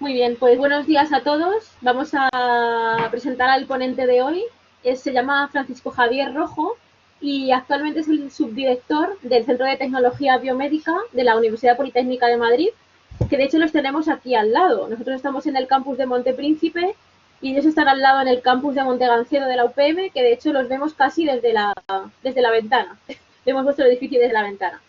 Muy bien, pues buenos días a todos. Vamos a presentar al ponente de hoy. Se llama Francisco Javier Rojo y actualmente es el subdirector del Centro de Tecnología Biomédica de la Universidad Politécnica de Madrid, que de hecho los tenemos aquí al lado. Nosotros estamos en el campus de Montepríncipe y ellos están al lado en el campus de Montegancedo de la UPM, que de hecho los vemos casi desde la ventana. Vemos vuestro edificio desde la ventana.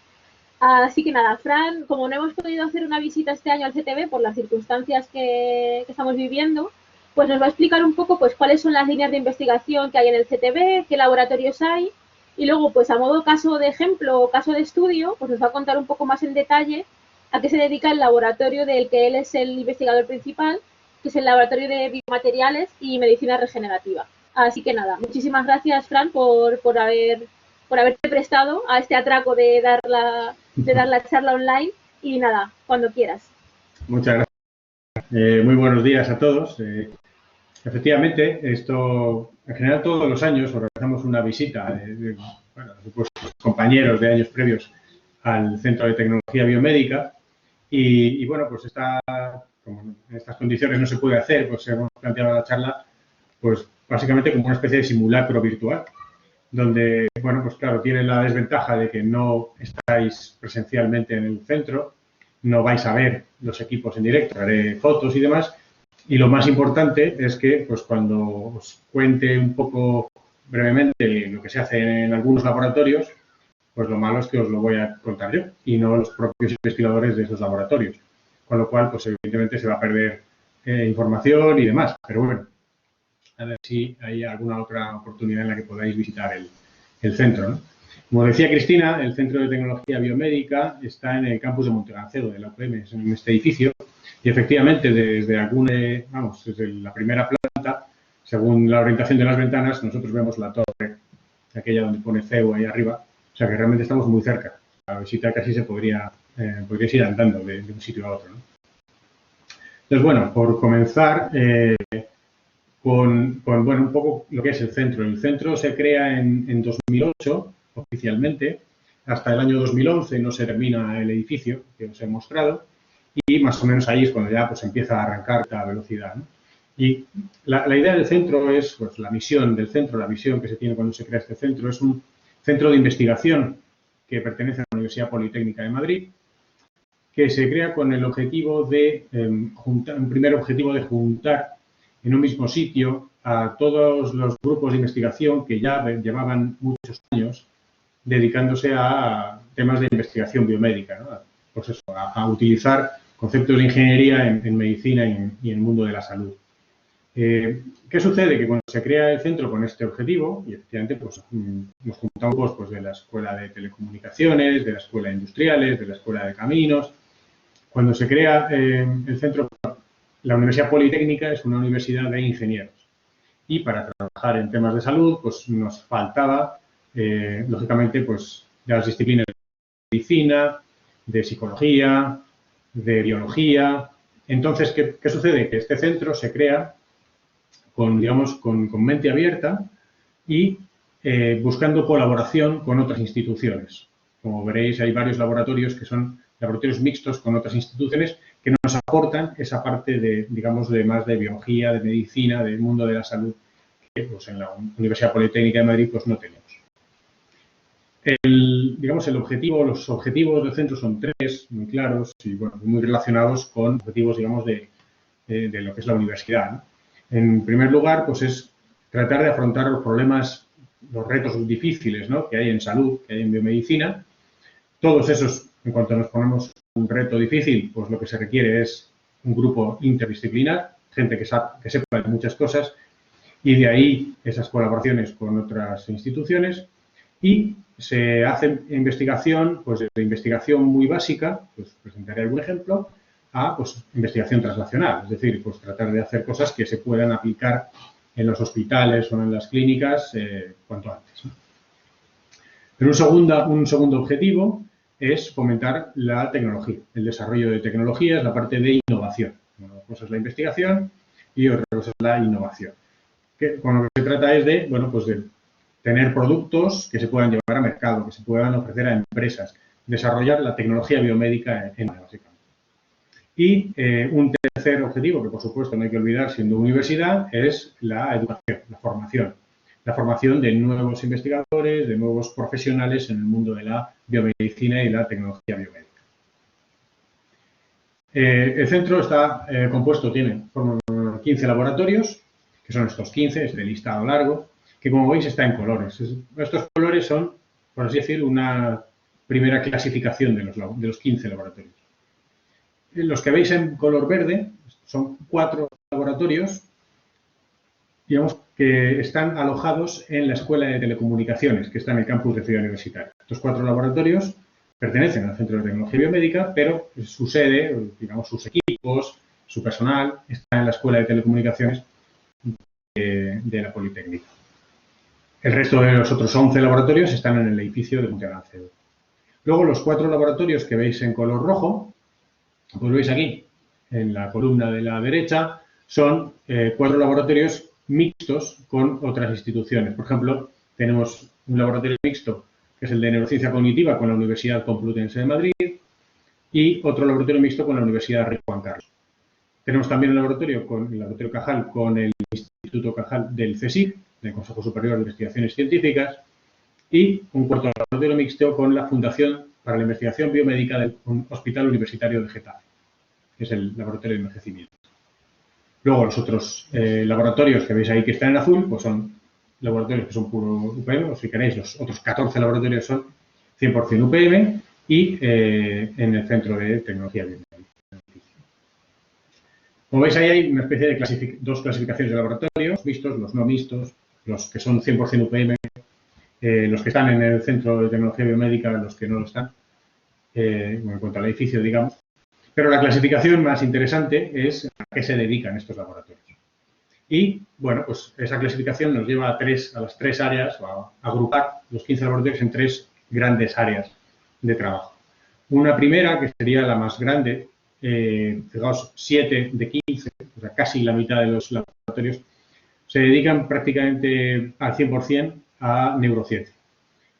Así que nada, Fran, como no hemos podido hacer una visita este año al CTB por las circunstancias que estamos viviendo, pues nos va a explicar un poco pues cuáles son las líneas de investigación que hay en el CTB, qué laboratorios hay, y luego pues a modo caso de ejemplo o caso de estudio, pues nos va a contar un poco más en detalle a qué se dedica el laboratorio del que él es el investigador principal, que es el laboratorio de biomateriales y medicina regenerativa. Así que nada, muchísimas gracias, Fran, por haberte prestado a este atraco de dar la charla online y nada, cuando quieras. Muchas gracias. Muy buenos días a todos. Efectivamente, en general todos los años organizamos una visita de supuestos compañeros de años previos al Centro de Tecnología Biomédica y bueno, pues como en estas condiciones no se puede hacer, pues hemos planteado la charla pues básicamente como una especie de simulacro virtual, donde, bueno, pues claro, tiene la desventaja de que no estáis presencialmente en el centro, no vais a ver los equipos en directo, haré fotos y demás, y lo más importante es que, pues cuando os cuente un poco brevemente lo que se hace en algunos laboratorios, pues lo malo es que os lo voy a contar yo y no los propios investigadores de esos laboratorios, con lo cual, pues evidentemente se va a perder información y demás, pero bueno, a ver si hay alguna otra oportunidad en la que podáis visitar el centro, ¿no? Como decía Cristina, el Centro de Tecnología Biomédica está en el campus de Montegancedo, de la UPM, es en este edificio, y efectivamente desde la primera planta, según la orientación de las ventanas, nosotros vemos la torre, aquella donde pone CEU ahí arriba, o sea que realmente estamos muy cerca. La visita casi se podría ir andando de un sitio a otro, ¿no? Entonces, bueno, por comenzar, con un poco lo que es el centro. El centro se crea en 2008, oficialmente. Hasta el año 2011 no se termina el edificio que os he mostrado y más o menos ahí es cuando ya pues empieza a arrancar la velocidad, ¿no? Y la idea del centro es, pues la misión del centro, la visión que se tiene cuando se crea este centro, es un centro de investigación que pertenece a la Universidad Politécnica de Madrid, que se crea con el objetivo de un primer objetivo de juntar en un mismo sitio a todos los grupos de investigación que ya llevaban muchos años dedicándose a temas de investigación biomédica, ¿no? Pues eso, a utilizar conceptos de ingeniería en medicina y en el mundo de la salud. ¿Qué sucede? Que cuando se crea el centro con este objetivo, y efectivamente pues, nos juntamos pues, de la Escuela de Telecomunicaciones, de la Escuela de Industriales, de la Escuela de Caminos. Cuando se crea el centro, la Universidad Politécnica es una universidad de ingenieros. Y para trabajar en temas de salud, pues nos faltaba, lógicamente, pues de las disciplinas de medicina, de psicología, de biología. Entonces, ¿qué sucede? Que este centro se crea con mente abierta y buscando colaboración con otras instituciones. Como veréis, hay varios laboratorios que son laboratorios mixtos con otras instituciones que nos aportan esa parte de, de más de biología, de medicina, del mundo de la salud, que pues, en la Universidad Politécnica de Madrid pues, no tenemos. Los objetivos del centro son tres, muy claros y bueno, muy relacionados con objetivos, de lo que es la universidad, ¿no? En primer lugar, pues es tratar de afrontar los problemas, los retos difíciles, ¿no? Que hay en salud, que hay en biomedicina. Todos esos, en cuanto nos ponemos un reto difícil, pues lo que se requiere es un grupo interdisciplinar, gente que sepa de muchas cosas, y de ahí esas colaboraciones con otras instituciones. Y se hace investigación, pues de investigación muy básica, pues presentaré algún ejemplo, a pues, investigación translacional, es decir, pues tratar de hacer cosas que se puedan aplicar en los hospitales o en las clínicas cuanto antes, ¿no? Pero un segundo objetivo es fomentar la tecnología, el desarrollo de tecnologías, la parte de innovación. Una cosa es la investigación y otra cosa es la innovación. Con lo que se trata es de, de tener productos que se puedan llevar a mercado, que se puedan ofrecer a empresas, desarrollar la tecnología biomédica en básicamente. Y un tercer objetivo, que por supuesto no hay que olvidar siendo universidad, es la educación, la formación. La formación de nuevos investigadores, de nuevos profesionales en el mundo de la biomedicina y la tecnología biomédica. El centro está forma 15 laboratorios, que son estos 15, este listado largo, que como veis está en colores. Estos colores son, por así decir, una primera clasificación de los 15 laboratorios. Los que veis en color verde son 4 laboratorios, digamos, que están alojados en la Escuela de Telecomunicaciones, que está en el campus de Ciudad Universitaria. Estos 4 laboratorios pertenecen al Centro de Tecnología Biomédica, pero su sede, digamos, sus equipos, su personal, está en la Escuela de Telecomunicaciones de la Politécnica. El resto de los otros 11 laboratorios están en el edificio de Monte Gancedo. Luego, los 4 laboratorios que veis en color rojo, pues veis aquí, en la columna de la derecha, son 4 laboratorios mixtos con otras instituciones. Por ejemplo, tenemos un laboratorio mixto, que es el de neurociencia cognitiva con la Universidad Complutense de Madrid, y otro laboratorio mixto con la Universidad Rey Juan Carlos. Tenemos también el laboratorio Cajal con el Instituto Cajal del CSIC, del Consejo Superior de Investigaciones Científicas, y un cuarto laboratorio mixto con la Fundación para la Investigación Biomédica del Hospital Universitario de Getafe, que es el laboratorio de envejecimiento. Luego los otros laboratorios que veis ahí que están en azul, pues son laboratorios que son puro UPM, o si queréis, los otros 14 laboratorios son 100% UPM y en el Centro de Tecnología Biomédica. Como veis, ahí hay una especie de dos clasificaciones de laboratorios, mixtos, los no mixtos, los que son 100% UPM, los que están en el Centro de Tecnología Biomédica, los que no lo están, en cuanto al edificio, digamos. Pero la clasificación más interesante es a qué se dedican estos laboratorios. Y, bueno, pues esa clasificación nos lleva a las 3 áreas, o a agrupar los 15 laboratorios en 3 grandes áreas de trabajo. Una primera, que sería la más grande, fijaos, 7 de 15, o sea, casi la mitad de los laboratorios, se dedican prácticamente al 100% a neurociencia,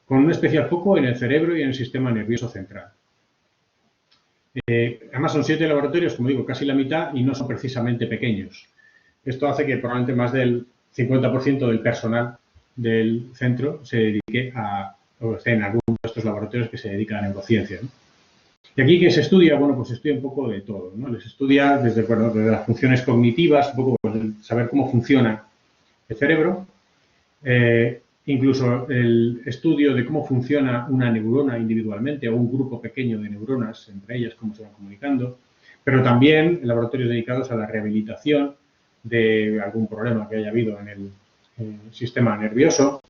con un especial foco en el cerebro y en el sistema nervioso central. Además, son 7 laboratorios, como digo, casi la mitad, y no son precisamente pequeños. Esto hace que probablemente más del 50% del personal del centro se dedique o esté en alguno de estos laboratorios que se dedican a neurociencia, ¿no? Y aquí, ¿qué se estudia? Bueno, pues se estudia un poco de todo, ¿no? Les estudia desde las funciones cognitivas, un poco pues, saber cómo funciona el cerebro, incluso el estudio de cómo funciona una neurona individualmente o un grupo pequeño de neuronas, entre ellas, cómo se van comunicando, pero también laboratorios dedicados a la rehabilitación de algún problema que haya habido en el sistema nervioso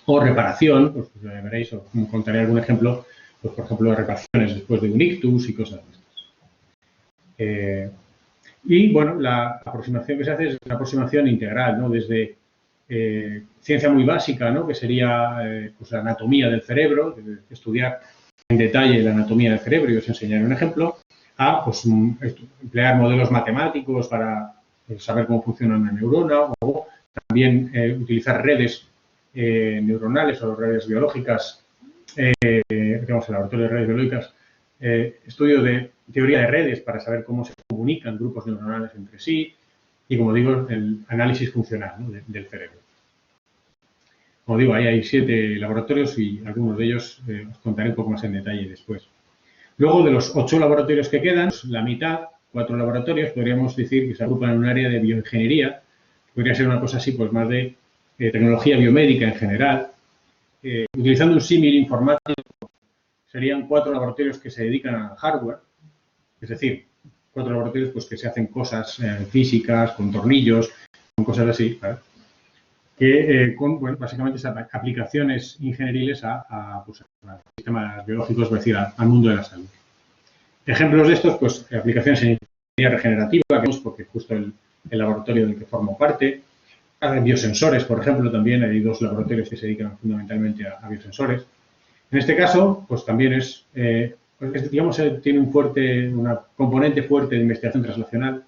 o reparación, pues veréis, o contaré algún ejemplo, pues por ejemplo, de reparaciones después de un ictus y cosas de estas. Y, bueno, la aproximación que se hace es una aproximación integral, ¿no? Desde ciencia muy básica, ¿no? Que sería pues, la anatomía del cerebro, estudiar en detalle la anatomía del cerebro y os enseñaré un ejemplo, a pues, emplear modelos matemáticos para saber cómo funciona una neurona o también utilizar redes neuronales o redes biológicas, digamos, el laboratorio de redes biológicas, estudio de teoría de redes para saber cómo se comunican grupos neuronales entre sí y, como digo, el análisis funcional, ¿no? del cerebro. Como digo, ahí hay 7 laboratorios y algunos de ellos os contaré un poco más en detalle después. Luego, de los 8 laboratorios que quedan, la mitad, 4 laboratorios, podríamos decir que se agrupan en un área de bioingeniería. Podría ser una cosa así, pues más de tecnología biomédica en general. Utilizando un símil informático, serían 4 laboratorios que se dedican al hardware, es decir, 4 laboratorios pues, que se hacen cosas físicas, con tornillos, con cosas así, ¿vale? Que con, básicamente, aplicaciones ingenieriles a sistemas biológicos, es decir, al mundo de la salud. Ejemplos de estos, pues, aplicaciones en ingeniería regenerativa, que vemos porque justo el laboratorio del que formo parte. Biosensores, por ejemplo, también hay 2 laboratorios que se dedican fundamentalmente a biosensores. En este caso, pues también digamos, tiene una componente fuerte de investigación translacional,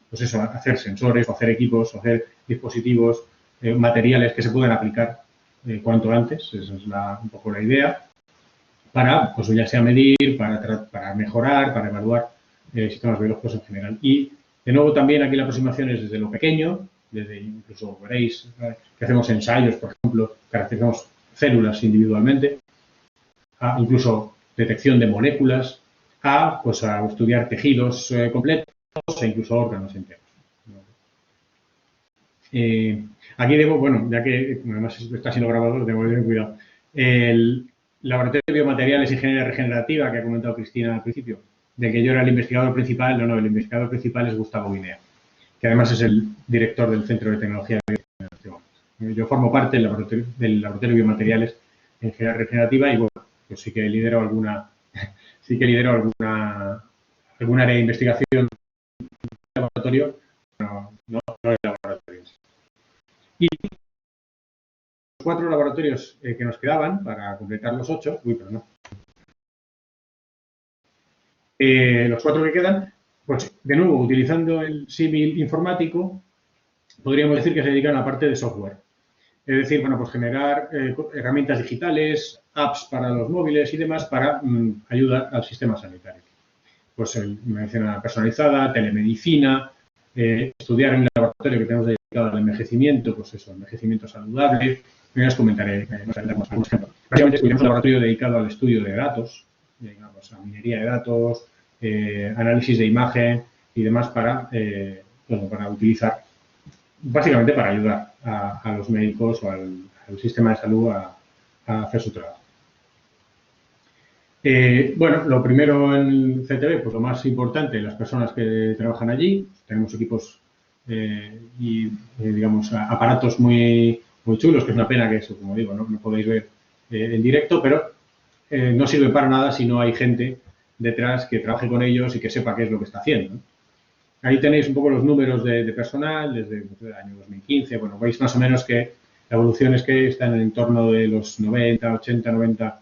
pues eso, hacer sensores, o hacer equipos, o hacer dispositivos, materiales que se puedan aplicar cuanto antes, esa es un poco la idea, para, pues ya sea medir, para mejorar, para evaluar sistemas biológicos en general. Y, de nuevo, también aquí la aproximación es desde lo pequeño, desde incluso veréis que hacemos ensayos, por ejemplo, caracterizamos células individualmente, a incluso detección de moléculas, pues, a estudiar tejidos completos e incluso órganos enteros. Aquí debo, bueno, ya que además está siendo grabado, debo tener cuidado. El Laboratorio de Biomateriales e Ingeniería Regenerativa, que ha comentado Cristina al principio, de que yo era el investigador principal, no, el investigador principal es Gustavo Guinea, que además es el director del Centro de Tecnología de Biogeneración. Yo formo parte del Laboratorio de Biomateriales e Ingeniería Regenerativa y, bueno, pues sí que lidero alguna área de investigación del laboratorio, no el laboratorio. Y los 4 laboratorios que nos quedaban para completar los 8, los 4 que quedan, pues de nuevo, utilizando el símil informático, podríamos decir que se dedican a la parte de software. Es decir, bueno, pues generar herramientas digitales, apps para los móviles y demás para ayudar al sistema sanitario. Pues medicina personalizada, telemedicina, estudiar en el laboratorio que tenemos dedicado al envejecimiento, pues eso, envejecimiento saludable. Primero os comentaré algunos ejemplos. Básicamente estudiamos un laboratorio dedicado al estudio de datos, digamos, a minería de datos, análisis de imagen y demás para utilizar, básicamente para ayudar a los médicos o al sistema de salud a hacer su trabajo. Bueno, lo primero en el CTB, pues lo más importante, las personas que trabajan allí. Tenemos equipos y, digamos, aparatos muy chulos, que es una pena que eso, como digo, no podéis ver en directo, pero no sirve para nada si no hay gente detrás que trabaje con ellos y que sepa qué es lo que está haciendo, ¿no? Ahí tenéis un poco los números de personal desde el año 2015. Bueno, veis más o menos que la evolución es que están en el entorno de los 90, 80, 90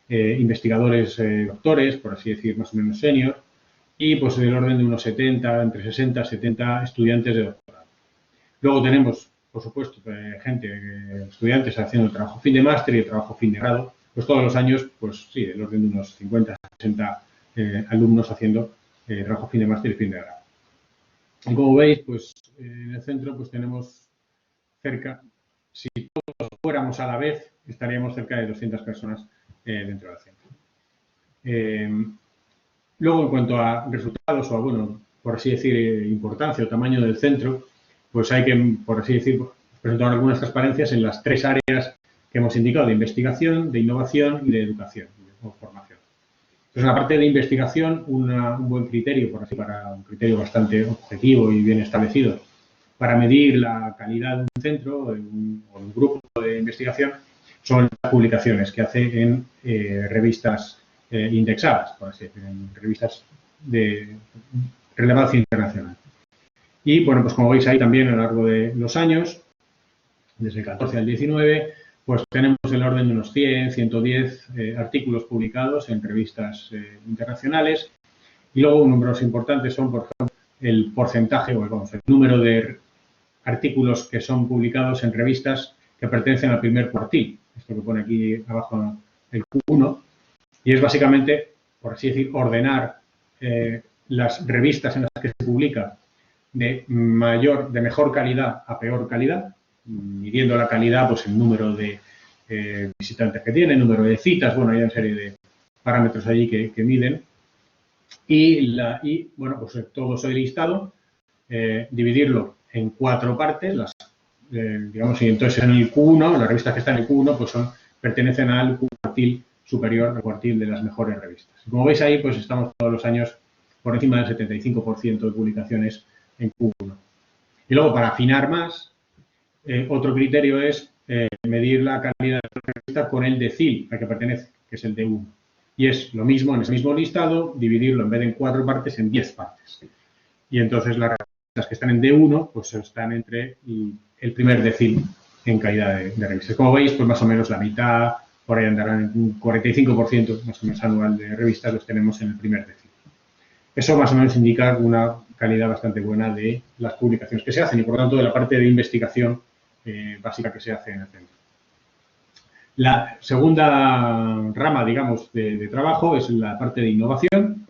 investigadores doctores, por así decir, más o menos senior, y pues del orden de unos 70, entre 60 y 70 estudiantes de doctorado. Luego tenemos, por supuesto, estudiantes haciendo el trabajo fin de máster y el trabajo fin de grado, pues todos los años, pues sí, del orden de unos 50, 60 alumnos haciendo trabajo fin de máster y fin de grado. Y como veis, pues en el centro pues tenemos cerca, si todos fuéramos a la vez, estaríamos cerca de 200 personas dentro del centro. Luego, en cuanto a resultados o, bueno, por así decir, importancia o tamaño del centro, pues hay que, por así decir, presentar algunas transparencias en las 3 áreas que hemos indicado, de investigación, de innovación y de educación o formación. Entonces, en la parte de investigación, un buen criterio, por así, para un criterio bastante objetivo y bien establecido, para medir la calidad de un centro o de un grupo de investigación, son las publicaciones que hace en revistas indexadas, por así decirlo, en revistas de relevancia internacional. Y, bueno, pues como veis ahí también a lo largo de los años, desde el 14 al 19, pues tenemos el orden de unos 100, 110 artículos publicados en revistas internacionales. Y luego números importantes son, por ejemplo, el porcentaje o el número de artículos que son publicados en revistas que pertenecen al primer cuartil. Esto que pone aquí abajo el Q1. Y es básicamente, por así decir, ordenar las revistas en las que se publica de mejor calidad a peor calidad, midiendo la calidad, pues el número de visitantes que tiene, el número de citas, bueno, hay una serie de parámetros allí que miden. Y bueno, pues todo ese listado, dividirlo en 4 partes, digamos, y entonces en el Q1, las revistas que están en el Q1, pues pertenecen al cuartil superior, al cuartil de las mejores revistas. Como veis ahí, pues estamos todos los años por encima del 75% de publicaciones en Q1. Y luego, para afinar más, otro criterio es medir la calidad de la revista con el decil al que pertenece, que es el D1. Y es lo mismo, en ese mismo listado, dividirlo en vez de en 4 partes, en 10 partes. Y entonces las revistas que están en D1, pues están entre el primer decil en calidad de revistas. Como veis, pues más o menos la mitad, por ahí andarán un 45% más o menos anual de revistas los tenemos en el primer decil. Eso más o menos indica una calidad bastante buena de las publicaciones que se hacen y, por lo tanto, de la parte de investigación básica que se hace en el centro. La segunda rama, digamos, de trabajo es la parte de innovación.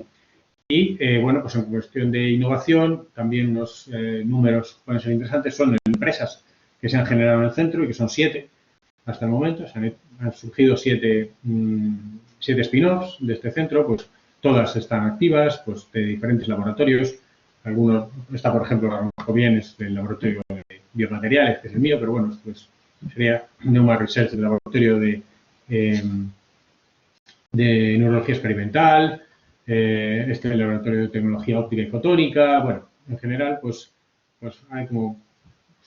Y, bueno, pues en cuestión de innovación, también unos números pueden ser interesantes. Son empresas que se han generado en el centro y que son 7 hasta el momento. Han surgido 7 spin-offs de este centro, pues todas están activas, pues de diferentes laboratorios. Algunos, está por ejemplo, Ramojo Bienes del laboratorio de biomateriales, que es el mío, pero bueno, pues sería Neuma Research del laboratorio de neurología experimental, este laboratorio de tecnología óptica y fotónica. Bueno, en general, pues hay como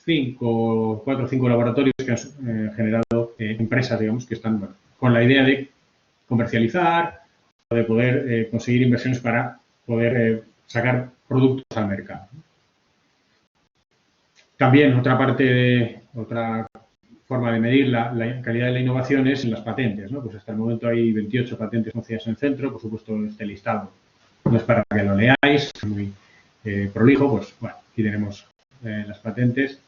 4 o 5 laboratorios que han generado empresas, digamos, que están con la idea de comercializar o de poder conseguir inversiones para poder sacar productos al mercado. También otra forma de medir la calidad de la innovación es en las patentes, ¿no? Pues hasta el momento hay 28 patentes conocidas en el centro. Por supuesto, este listado no es para que lo leáis, es muy prolijo. Pues bueno, aquí tenemos las patentes.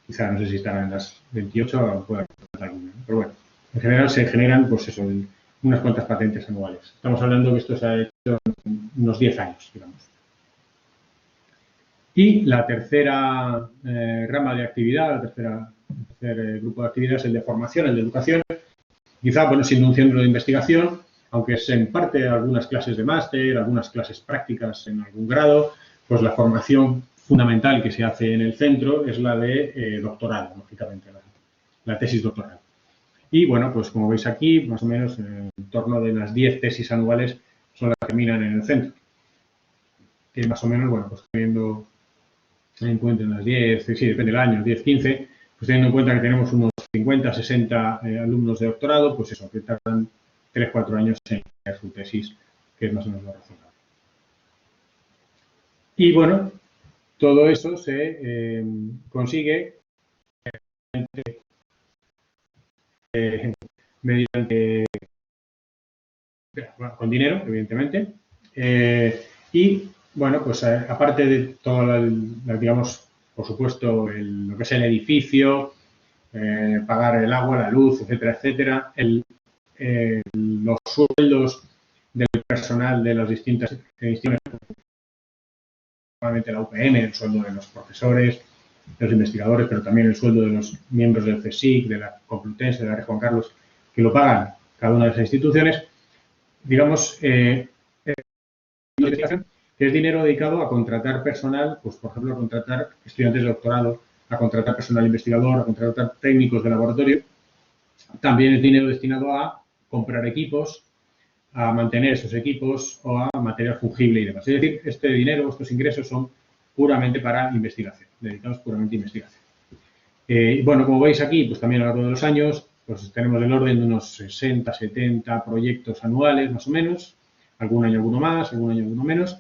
Quizá no sé si estarán en las 28 o puede haber alguna, ¿no? Pero bueno, en general se generan, pues eso, unas cuantas patentes anuales. Estamos hablando que esto se ha hecho en unos 10 años, digamos. Y la tercera rama de actividad, el tercer grupo de actividad es el de formación, el de educación. Quizá, bueno, siendo un centro de investigación, aunque es en parte algunas clases de máster, algunas clases prácticas en algún grado, pues la formación fundamental que se hace en el centro es la de doctorado, lógicamente, la tesis doctoral. Y, bueno, pues como veis aquí, más o menos en torno de las 10 tesis anuales son las que terminan en el centro. Que más o menos, bueno, pues teniendo en cuenta las 10, sí, depende del año, 10, 15, pues teniendo en cuenta que tenemos unos 50, 60 alumnos de doctorado, pues eso, que tardan 3, 4 años en hacer su tesis, que es más o menos lo razonable. Y bueno, todo eso se consigue mediante, bueno, con dinero, evidentemente, y bueno, pues aparte de todo, digamos, por supuesto, lo que es el edificio, pagar el agua, la luz, etcétera, etcétera, los sueldos del personal de las distintas instituciones, normalmente la UPM, el sueldo de los profesores, de los investigadores, pero también el sueldo de los miembros del CSIC, de la Complutense, de la Rey Juan Carlos, que lo pagan cada una de esas instituciones, digamos, que es dinero dedicado a contratar personal, pues por ejemplo, a contratar estudiantes de doctorado, a contratar personal investigador, a contratar técnicos de laboratorio. También es dinero destinado a comprar equipos, a mantener esos equipos o a material fungible y demás. Es decir, este dinero, estos ingresos son puramente para investigación, dedicados puramente a investigación. Bueno, como veis aquí, pues también a lo largo de los años, pues tenemos del orden de unos 60, 70 proyectos anuales, más o menos, algún año alguno más, algún año alguno menos,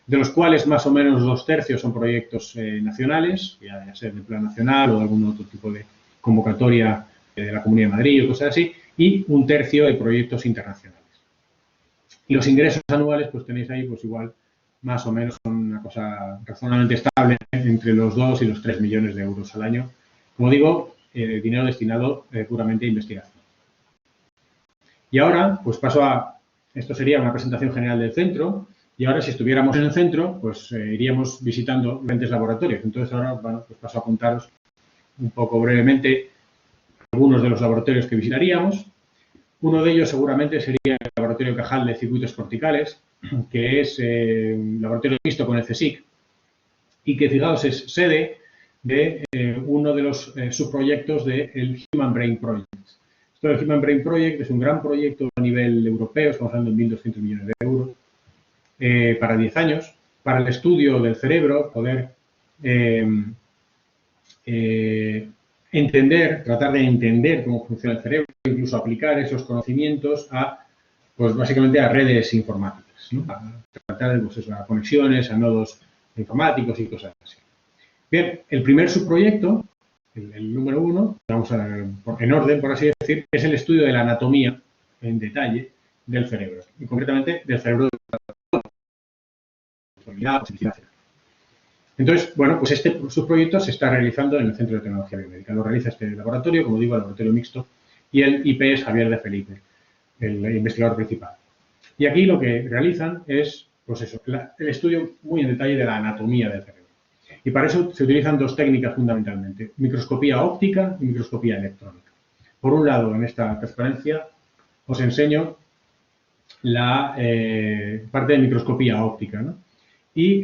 de los cuales más o menos 2/3 son proyectos nacionales, ya sea de plan nacional o de algún otro tipo de convocatoria de la Comunidad de Madrid o cosas así, y 1/3 de proyectos internacionales. Y los ingresos anuales, pues tenéis ahí, pues igual, más o menos son una cosa razonablemente estable entre los 2 y los 3 millones de euros al año. Como digo, dinero destinado puramente a investigación. Y ahora, pues paso a, esto sería una presentación general del centro, y ahora si estuviéramos en el centro, pues iríamos visitando diferentes laboratorios. Entonces ahora, bueno, pues paso a contaros un poco brevemente algunos de los laboratorios que visitaríamos. Uno de ellos seguramente sería el laboratorio Cajal de circuitos corticales, que es un laboratorio mixto con el CSIC y que, fijaos, es sede de uno de los subproyectos del Human Brain Project. Esto del Human Brain Project es un gran proyecto a nivel europeo, estamos hablando de 1.200 millones de euros, para 10 años, para el estudio del cerebro, poder tratar de entender cómo funciona el cerebro, incluso aplicar esos conocimientos a, pues básicamente a redes informáticas, ¿no? A tratar de, pues eso, a conexiones, a nodos informáticos y cosas así. Bien, el primer subproyecto, el número 1, vamos en orden, por así decir, es el estudio de la anatomía en detalle del cerebro, y concretamente del cerebro de la posibilidad. Entonces, bueno, pues este subproyecto se está realizando en el Centro de Tecnología Biomédica. Lo realiza este laboratorio, como digo, el laboratorio mixto, y el IP es Javier de Felipe, el investigador principal. Y aquí lo que realizan es pues eso, el estudio muy en detalle de la anatomía del cerebro. Y para eso se utilizan dos técnicas fundamentalmente, microscopía óptica y microscopía electrónica. Por un lado, en esta transparencia os enseño la parte de microscopía óptica, ¿no? Y,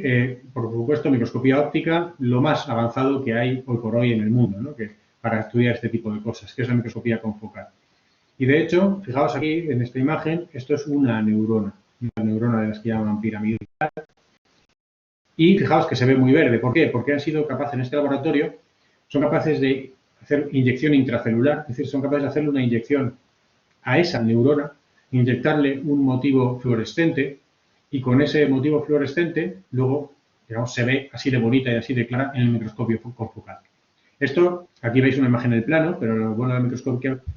por supuesto, microscopía óptica, lo más avanzado que hay hoy por hoy en el mundo, ¿no? Para estudiar este tipo de cosas, que es la microscopía confocal. Y, de hecho, fijaos aquí en esta imagen, esto es una neurona de las que llaman piramidal. Y fijaos que se ve muy verde. ¿Por qué? Porque han sido capaces en este laboratorio, son capaces de hacer inyección intracelular, es decir, son capaces de hacerle una inyección a esa neurona, inyectarle un motivo fluorescente y con ese motivo fluorescente luego, digamos, se ve así de bonita y así de clara en el microscopio confocal. Esto, aquí veis una imagen en el plano, pero lo bueno de la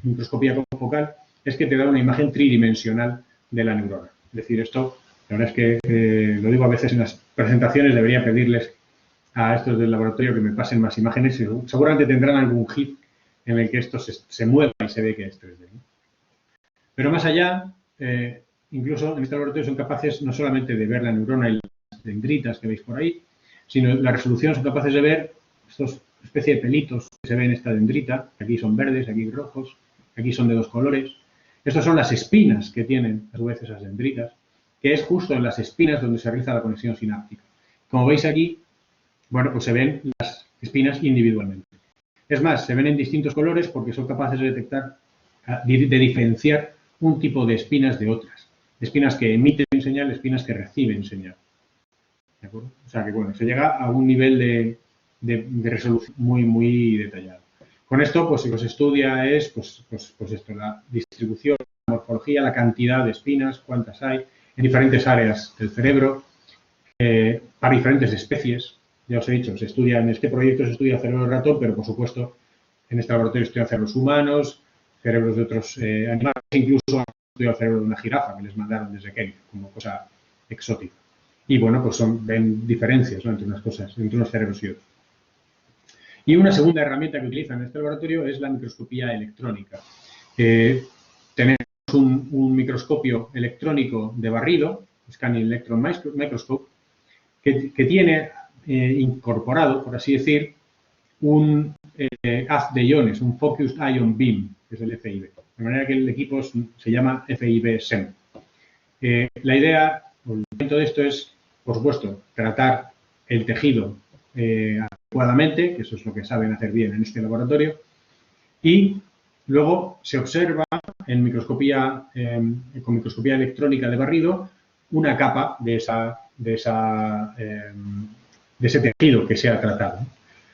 microscopía confocal es que te da una imagen tridimensional de la neurona. Es decir, esto, la verdad es que lo digo a veces en las presentaciones, debería pedirles a estos del laboratorio que me pasen más imágenes y seguramente tendrán algún GIF en el que esto se mueva y se ve que es 3D, ¿no? Pero más allá, incluso en este laboratorio son capaces no solamente de ver la neurona y las dendritas que veis por ahí, sino la resolución son capaces de ver estos especie de pelitos que se ven en esta dendrita, que aquí son verdes, aquí rojos, aquí son de dos colores. Estas son las espinas que tienen a su vez esas dendritas, que es justo en las espinas donde se realiza la conexión sináptica. Como veis aquí, bueno, pues se ven las espinas individualmente. Es más, se ven en distintos colores porque son capaces de detectar, de diferenciar un tipo de espinas de otras. Espinas que emiten señal, espinas que reciben señal. ¿De acuerdo? O sea que, bueno, se llega a un nivel de resolución muy detallado. Con esto, pues lo que se estudia es, pues esto, la distribución, la morfología, la cantidad de espinas, cuántas hay, en diferentes áreas del cerebro, para diferentes especies. Ya os he dicho, en este proyecto se estudia cerebro de ratón, pero por supuesto en este laboratorio se estudian cerebros humanos, cerebros de otros animales, incluso el cerebro de una jirafa que les mandaron desde Kenia, como cosa exótica. Y bueno, pues ven diferencias, ¿no?, entre unas cosas, entre unos cerebros y otros. Y una segunda herramienta que utilizan en este laboratorio es la microscopía electrónica. Tenemos un microscopio electrónico de barrido, Scanning Electron Microscope, que tiene incorporado, por así decir, un haz de iones, un Focused Ion Beam, que es el FIB. De manera que el equipo se llama FIB-SEM. La idea, o el momento de esto es, por supuesto, tratar el tejido adecuadamente, que eso es lo que saben hacer bien en este laboratorio, y luego se observa con microscopía electrónica de barrido una capa de ese tejido que se ha tratado.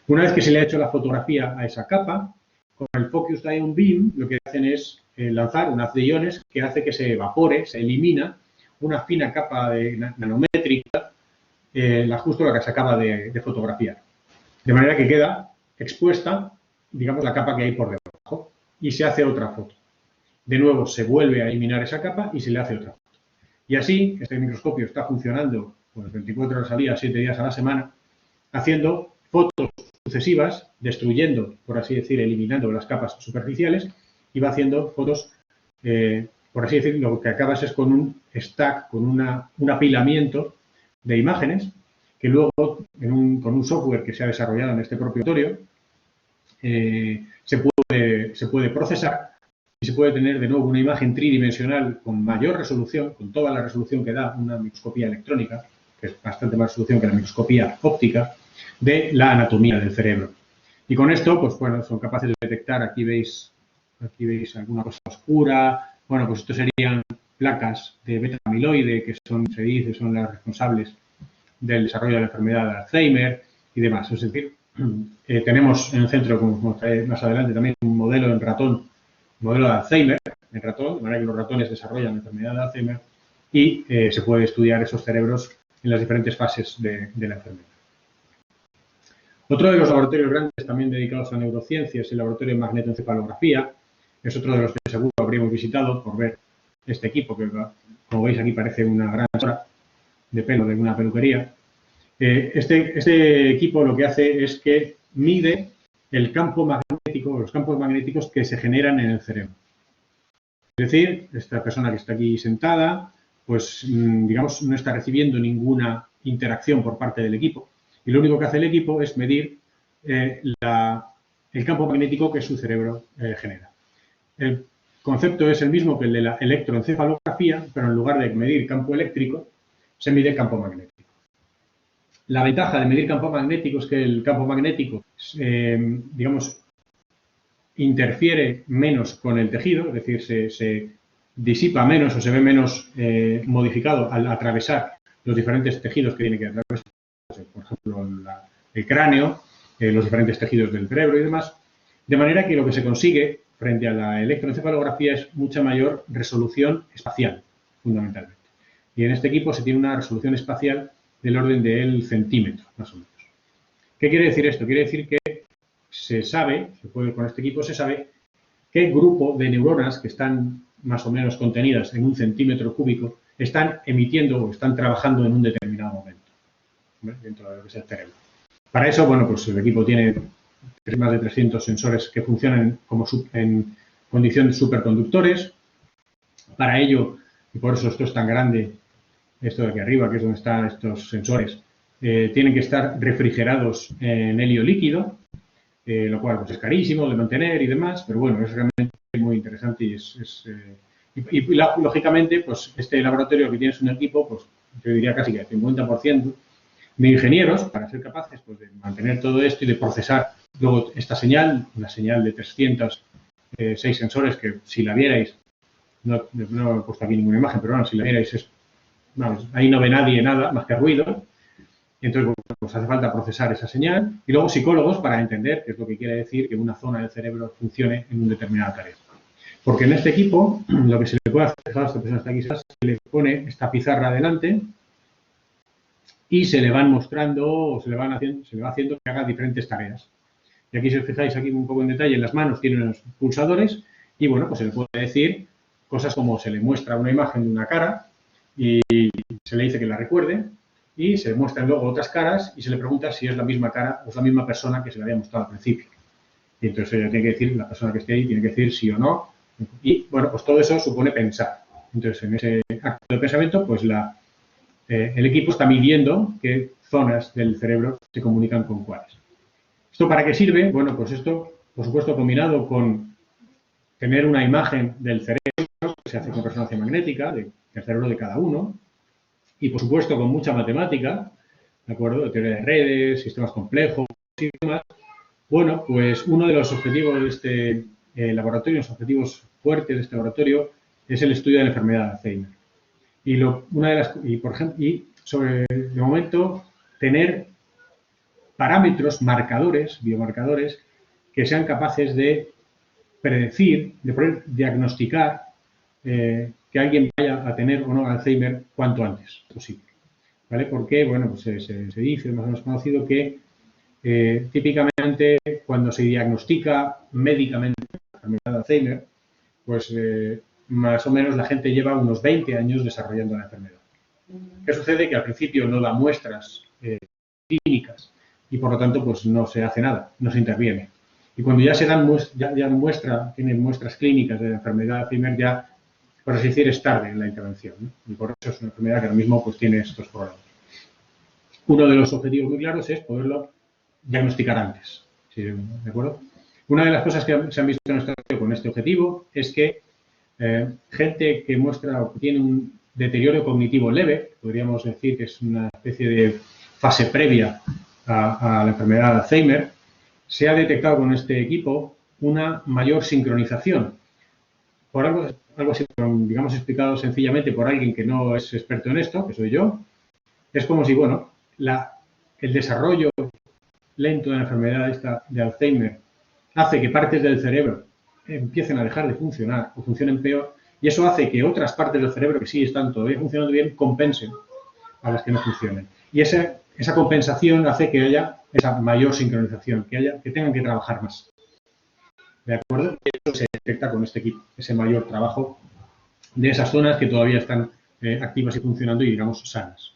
Una vez que se le ha hecho la fotografía a esa capa, con el Focused Ion Beam lo que hacen es lanzar un haz de iones que hace que se evapore, se elimina una fina capa nanométrica, justo la que se acaba de fotografiar. De manera que queda expuesta, digamos, la capa que hay por debajo y se hace otra foto. De nuevo se vuelve a eliminar esa capa y se le hace otra foto. Y así, este microscopio está funcionando pues 24 horas al día, 7 días a la semana, haciendo fotos sucesivas, destruyendo, por así decir, eliminando las capas superficiales y va haciendo fotos, por así decir, lo que acabas es con un stack, con un apilamiento de imágenes que luego, con un software que se ha desarrollado en este propio laboratorio, se puede procesar y se puede tener de nuevo una imagen tridimensional con mayor resolución, con toda la resolución que da una microscopía electrónica, que es bastante más resolución que la microscopía óptica, de la anatomía del cerebro. Y con esto, pues bueno, son capaces de detectar, aquí veis alguna cosa oscura, bueno, pues esto serían placas de beta-amiloide que son las responsables del desarrollo de la enfermedad de Alzheimer y demás. Es decir, tenemos en el centro, como mostraré más adelante, también un modelo en ratón, modelo de Alzheimer en ratón, de manera que los ratones desarrollan la enfermedad de Alzheimer y se puede estudiar esos cerebros en las diferentes fases de la enfermedad. Otro de los laboratorios grandes también dedicados a neurociencia es el laboratorio de magnetoencefalografía. Es otro de los que seguro habríamos visitado por ver este equipo, que como veis aquí parece una gran hora de pelo de una peluquería. Este equipo lo que hace es que mide el campo magnético, los campos magnéticos que se generan en el cerebro. Es decir, esta persona que está aquí sentada pues digamos, no está recibiendo ninguna interacción por parte del equipo. Y lo único que hace el equipo es medir el campo magnético que su cerebro genera. El concepto es el mismo que el de la electroencefalografía, pero en lugar de medir campo eléctrico, se mide campo magnético. La ventaja de medir campo magnético es que el campo magnético, digamos, interfiere menos con el tejido, es decir, se disipa menos o se ve menos modificado al atravesar los diferentes tejidos que tiene que atravesar, por ejemplo, el cráneo, los diferentes tejidos del cerebro y demás, de manera que lo que se consigue frente a la electroencefalografía es mucha mayor resolución espacial, fundamentalmente. Y en este equipo se tiene una resolución espacial del orden del centímetro, más o menos. ¿Qué quiere decir esto? Quiere decir que con este equipo se sabe qué grupo de neuronas que están más o menos contenidas en un centímetro cúbico están emitiendo o están trabajando en un determinado momento, ¿vale? Dentro de lo que es el cerebro. Para eso, bueno, pues el equipo tiene más de 300 sensores que funcionan como en condición de superconductores. Para ello, y por eso esto es tan grande, esto de aquí arriba, que es donde están estos sensores, tienen que estar refrigerados en helio líquido, lo cual pues, es carísimo de mantener y demás, pero bueno, es realmente muy interesante y lógicamente, pues este laboratorio que tiene un equipo, pues yo diría casi que el 50% de ingenieros para ser capaces pues, de mantener todo esto y de procesar luego esta señal, una señal de 306 sensores que si la vierais, no he puesto aquí ninguna imagen, pero bueno, si la vierais, ahí no ve nadie nada más que ruido. Y entonces, pues hace falta procesar esa señal. Y luego psicólogos para entender qué es lo que quiere decir que una zona del cerebro funcione en una determinada tarea. Porque en este equipo, lo que se le puede hacer, fijaos, esta persona está aquí, se le pone esta pizarra adelante y se le van mostrando o se le va haciendo que haga diferentes tareas. Y aquí, si os fijáis aquí un poco en detalle, en las manos tiene unos pulsadores y, bueno, pues se le puede decir cosas como se le muestra una imagen de una cara y se le dice que la recuerde y se le muestran luego otras caras y se le pregunta si es la misma cara o es la misma persona que se le había mostrado al principio. Y entonces ella tiene que decir, la persona que esté ahí tiene que decir sí o no. Y, bueno, pues todo eso supone pensar. Entonces, en ese acto de pensamiento, pues el equipo está midiendo qué zonas del cerebro se comunican con cuáles. ¿Esto para qué sirve? Bueno, pues esto, por supuesto, combinado con tener una imagen del cerebro, que se hace con resonancia magnética, del cerebro de cada uno, y, por supuesto, con mucha matemática, ¿de acuerdo? Teoría de redes, sistemas complejos y demás. Bueno, pues uno de los objetivos de este laboratorio, los objetivos fuertes de este laboratorio, es el estudio de la enfermedad de Alzheimer. Y sobre, de momento, tener parámetros, marcadores, biomarcadores, que sean capaces de predecir, de poder diagnosticar que alguien vaya a tener o no Alzheimer cuanto antes posible. ¿Vale? Porque, bueno, pues se dice, más o menos conocido, que típicamente cuando se diagnostica médicamente la enfermedad de Alzheimer, pues más o menos la gente lleva unos 20 años desarrollando la enfermedad. ¿Qué sucede? Que al principio no da muestras clínicas y por lo tanto pues no se hace nada, no se interviene. Y cuando ya se dan tienen muestras clínicas de la enfermedad de Alzheimer, ya, por así decir, es tarde en la intervención, ¿no? Y por eso es una enfermedad que ahora mismo pues tiene estos problemas. Uno de los objetivos muy claros es poderlo diagnosticar antes. ¿Sí? ¿De acuerdo? Una de las cosas que se han visto en nuestro estudio con este objetivo es que gente que muestra o que tiene un deterioro cognitivo leve, podríamos decir que es una especie de fase previa a la enfermedad de Alzheimer, se ha detectado con este equipo una mayor sincronización. Por algo así, digamos, explicado sencillamente por alguien que no es experto en esto, que soy yo, es como si, bueno, el desarrollo lento de la enfermedad de Alzheimer hace que partes del cerebro empiecen a dejar de funcionar o funcionen peor, y eso hace que otras partes del cerebro que sí están todavía funcionando bien compensen a las que no funcionen. Y esa compensación hace que haya esa mayor sincronización, que tengan que trabajar más. ¿De acuerdo? Y eso se detecta con este equipo, ese mayor trabajo de esas zonas que todavía están activas y funcionando y, digamos, sanas.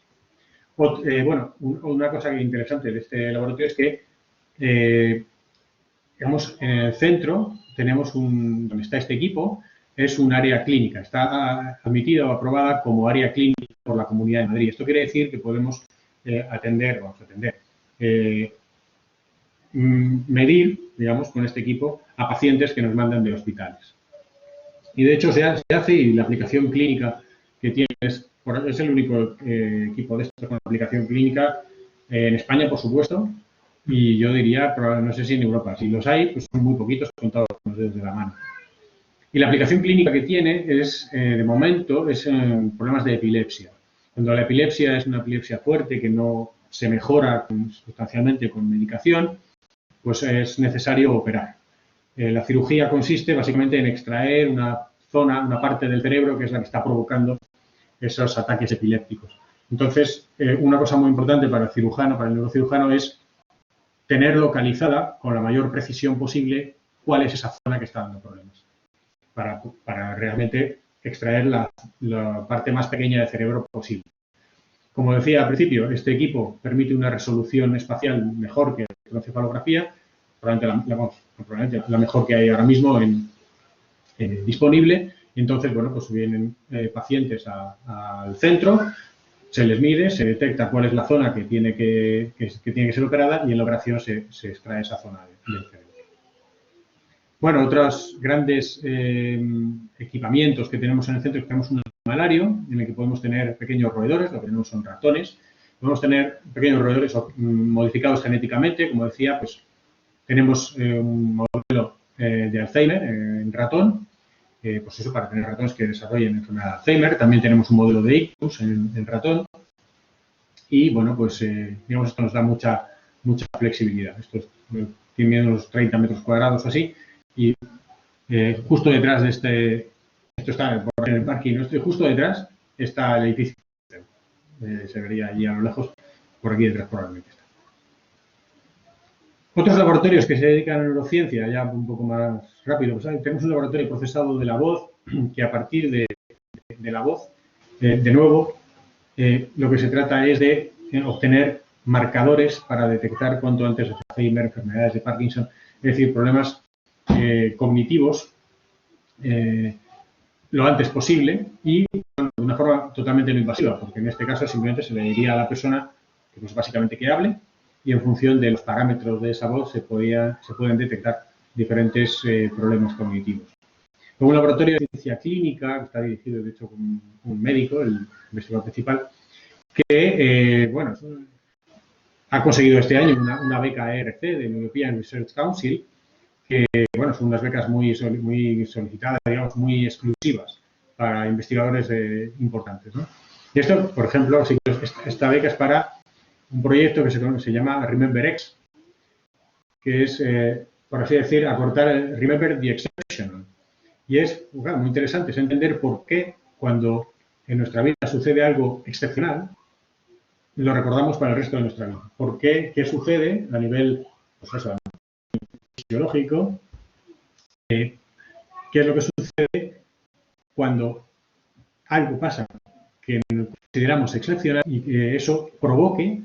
Bueno, una cosa interesante de este laboratorio es que, digamos, en el centro tenemos donde está este equipo, es un área clínica. Está admitida o aprobada como área clínica por la Comunidad de Madrid. Esto quiere decir que podemos medir, digamos, con este equipo a pacientes que nos mandan de hospitales. Y de hecho se hace, y la aplicación clínica que tiene es el único equipo de estos con aplicación clínica en España, por supuesto, y yo diría, no sé si en Europa. Si los hay, pues son muy poquitos, contados con los dedos de la mano. Y la aplicación clínica que tiene es, de momento, es problemas de epilepsia. Cuando la epilepsia es una epilepsia fuerte que no se mejora sustancialmente con medicación, pues es necesario operar. La cirugía consiste básicamente en extraer una zona, una parte del cerebro que es la que está provocando esos ataques epilépticos. Entonces, una cosa muy importante para el cirujano, para el neurocirujano, es tener localizada con la mayor precisión posible cuál es esa zona que está dando problemas, para realmente extraer la parte más pequeña del cerebro posible. Como decía al principio, este equipo permite una resolución espacial mejor que la electroencefalografía, probablemente la mejor que hay ahora mismo disponible. Entonces, bueno, pues vienen pacientes al centro, se les mide, se detecta cuál es la zona que tiene que ser operada y en la operación se extrae esa zona del cerebro. Bueno, otros grandes equipamientos que tenemos en el centro, tenemos un animalario en el que podemos tener pequeños roedores, lo que tenemos son ratones. Podemos tener pequeños roedores modificados genéticamente, como decía, pues tenemos un modelo de Alzheimer en ratón, pues eso, para tener ratones que desarrollen enfermedad de Alzheimer. También tenemos un modelo de ictus en ratón. Y, bueno, pues, digamos, esto nos da mucha flexibilidad. Esto tiene unos 30 metros cuadrados o así. Y justo detrás de esto está en el parking nuestro, y justo detrás está el edificio. Se vería allí a lo lejos, por aquí detrás probablemente está. Otros laboratorios que se dedican a neurociencia, ya un poco más rápido, pues tenemos un laboratorio de procesado de la voz, que a partir de la voz, de nuevo, lo que se trata es de obtener marcadores para detectar cuanto antes Alzheimer, enfermedades de Parkinson, es decir, problemas cognitivos lo antes posible y de una forma totalmente no invasiva, porque en este caso simplemente se le diría a la persona que pues básicamente que hable, y en función de los parámetros de esa voz se pueden detectar diferentes problemas cognitivos. Luego, un laboratorio de ciencia clínica, que está dirigido de hecho por un médico, el investigador principal, que bueno, ha conseguido este año una beca ERC del European Research Council, que bueno, son unas becas muy solicitadas, digamos, muy exclusivas para investigadores importantes, ¿no? Y esto, por ejemplo, esta beca es para un proyecto que se llama RememberX, que es, por así decir, acortar el Remember the Exceptional. Y es, claro, muy interesante, es entender por qué cuando en nuestra vida sucede algo excepcional, lo recordamos para el resto de nuestra vida. ¿Por qué? ¿Qué sucede a nivel, pues eso, biológico? ¿Qué es lo que sucede cuando algo pasa que consideramos excepcional y que eso provoque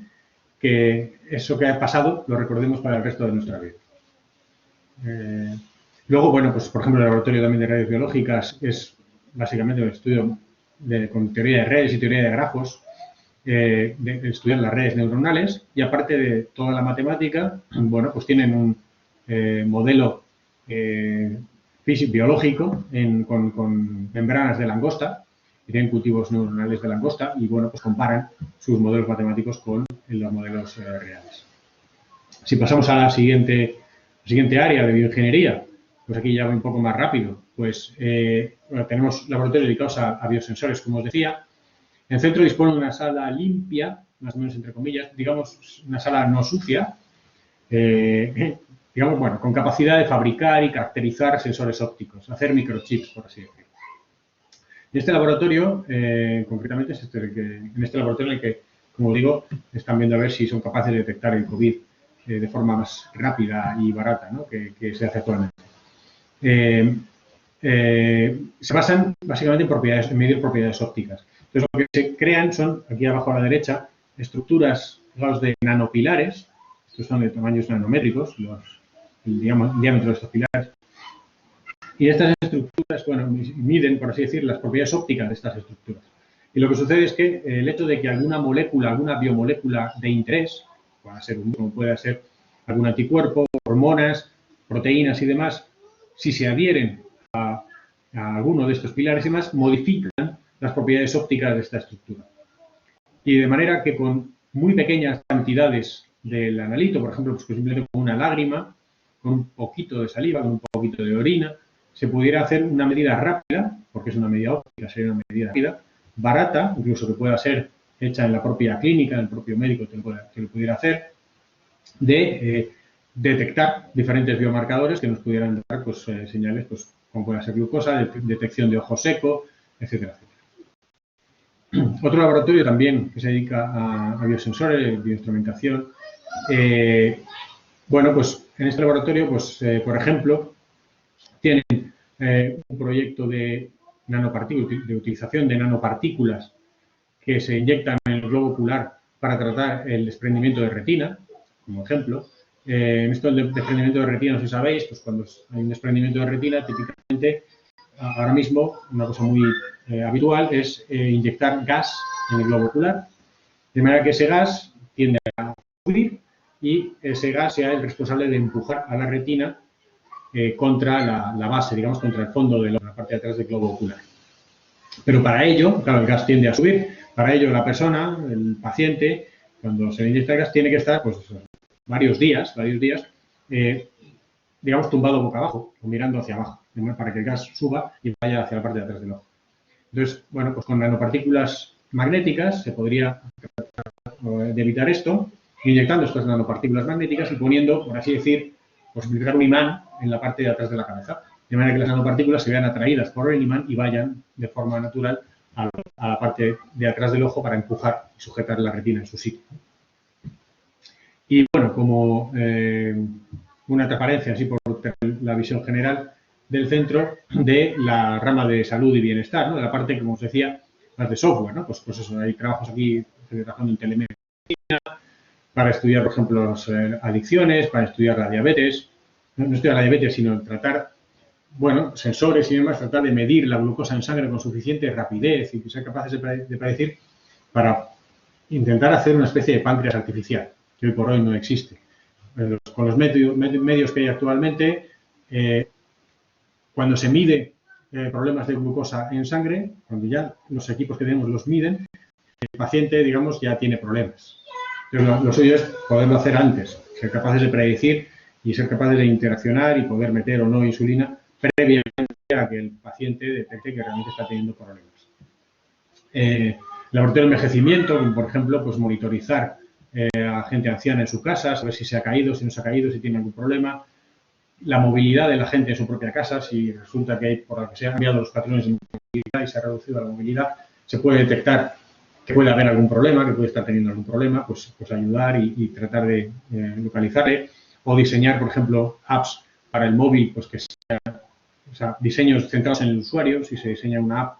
que eso que ha pasado lo recordemos para el resto de nuestra vida? Luego, bueno, pues por ejemplo, el laboratorio también de redes biológicas es básicamente un estudio con teoría de redes y teoría de grafos, de estudiar las redes neuronales, y aparte de toda la matemática, bueno, pues tienen un modelo biológico con membranas de langosta, y tienen cultivos neuronales de langosta, y bueno, pues comparan sus modelos matemáticos con los modelos reales. Si pasamos a la siguiente área de bioingeniería, pues aquí ya voy un poco más rápido. Pues bueno, tenemos laboratorios dedicados a biosensores, como os decía. El centro dispone de una sala limpia, más o menos entre comillas, digamos una sala no sucia, digamos, bueno, con capacidad de fabricar y caracterizar sensores ópticos, hacer microchips, por así decirlo. Y este laboratorio, concretamente, es en este laboratorio en el que, como digo, están viendo a ver si son capaces de detectar el COVID de forma más rápida y barata, ¿no?, que se hace actualmente. Se basan básicamente en medir propiedades ópticas. Entonces, lo que se crean son, aquí abajo a la derecha, estructuras de nanopilares. Estos son de tamaños nanométricos, el diámetro de estos pilares. Y estas estructuras, bueno, miden, por así decir, las propiedades ópticas de estas estructuras. Y lo que sucede es que el hecho de que alguna molécula, alguna biomolécula de interés, como puede ser algún anticuerpo, hormonas, proteínas y demás, si se adhieren a alguno de estos pilares y demás, modifican las propiedades ópticas de esta estructura. Y de manera que con muy pequeñas cantidades del analito, por ejemplo, pues simplemente con una lágrima, con un poquito de saliva, con un poquito de orina, se pudiera hacer una medida rápida, porque es una medida óptica, sería una medida rápida, barata, incluso que pueda ser hecha en la propia clínica, el propio médico que lo pudiera hacer, de detectar diferentes biomarcadores que nos pudieran dar pues, señales, pues, como puede ser glucosa, detección de ojo seco, etcétera, etcétera. Otro laboratorio también que se dedica a biosensores, bioinstrumentación. Bueno, pues en este laboratorio, pues, por ejemplo, tienen un proyecto de nanopartículas, de utilización de nanopartículas que se inyectan en el globo ocular para tratar el desprendimiento de retina, como ejemplo. En esto del desprendimiento de retina, no sé si sabéis, pues cuando hay un desprendimiento de retina, típicamente, ahora mismo, una cosa muy habitual es inyectar gas en el globo ocular, de manera que ese gas tiende a subir y ese gas sea el responsable de empujar a la retina contra la base, digamos, contra el fondo de la parte de atrás del globo ocular. Pero para ello, claro, el gas tiende a subir, para ello la persona, el paciente, cuando se le inyecta el gas, tiene que estar pues, varios días, digamos, tumbado boca abajo o mirando hacia abajo, para que el gas suba y vaya hacia la parte de atrás del ojo. Entonces, bueno, pues con nanopartículas magnéticas se podría evitar esto, inyectando estas nanopartículas magnéticas y poniendo, por así decir, posibilitar un imán en la parte de atrás de la cabeza, de manera que las nanopartículas se vean atraídas por el imán y vayan de forma natural a la parte de atrás del ojo para empujar y sujetar la retina en su sitio. Y bueno, como una transparencia, así por la visión general del centro de la rama de salud y bienestar, ¿no? De la parte, como os decía, las de software, ¿no? Pues eso, hay trabajos aquí, estoy trabajando en telemedicina, para estudiar, por ejemplo, las adicciones, para estudiar la diabetes, no estudiar la diabetes, sino tratar, bueno, sensores y demás, tratar de medir la glucosa en sangre con suficiente rapidez y ser capaces de predecir para intentar hacer una especie de páncreas artificial, que hoy por hoy no existe. Con los medios que hay actualmente, cuando se mide problemas de glucosa en sangre, cuando ya los equipos que tenemos los miden, el paciente, digamos, ya tiene problemas. Pero lo suyo es poderlo hacer antes, ser capaces de predecir y ser capaces de interaccionar y poder meter o no insulina previamente a que el paciente detecte que realmente está teniendo problemas. Laboratorio de envejecimiento, como por ejemplo, pues monitorizar a gente anciana en su casa, saber si se ha caído, si no se ha caído, si tiene algún problema. La movilidad de la gente en su propia casa, si resulta que hay, por lo que se han cambiado los patrones de movilidad y se ha reducido la movilidad, se puede detectar que puede haber algún problema, que puede estar teniendo algún problema, pues ayudar y tratar de localizarle. O diseñar, por ejemplo, apps para el móvil, pues que sea, o sea, diseños centrados en el usuario. Si se diseña una app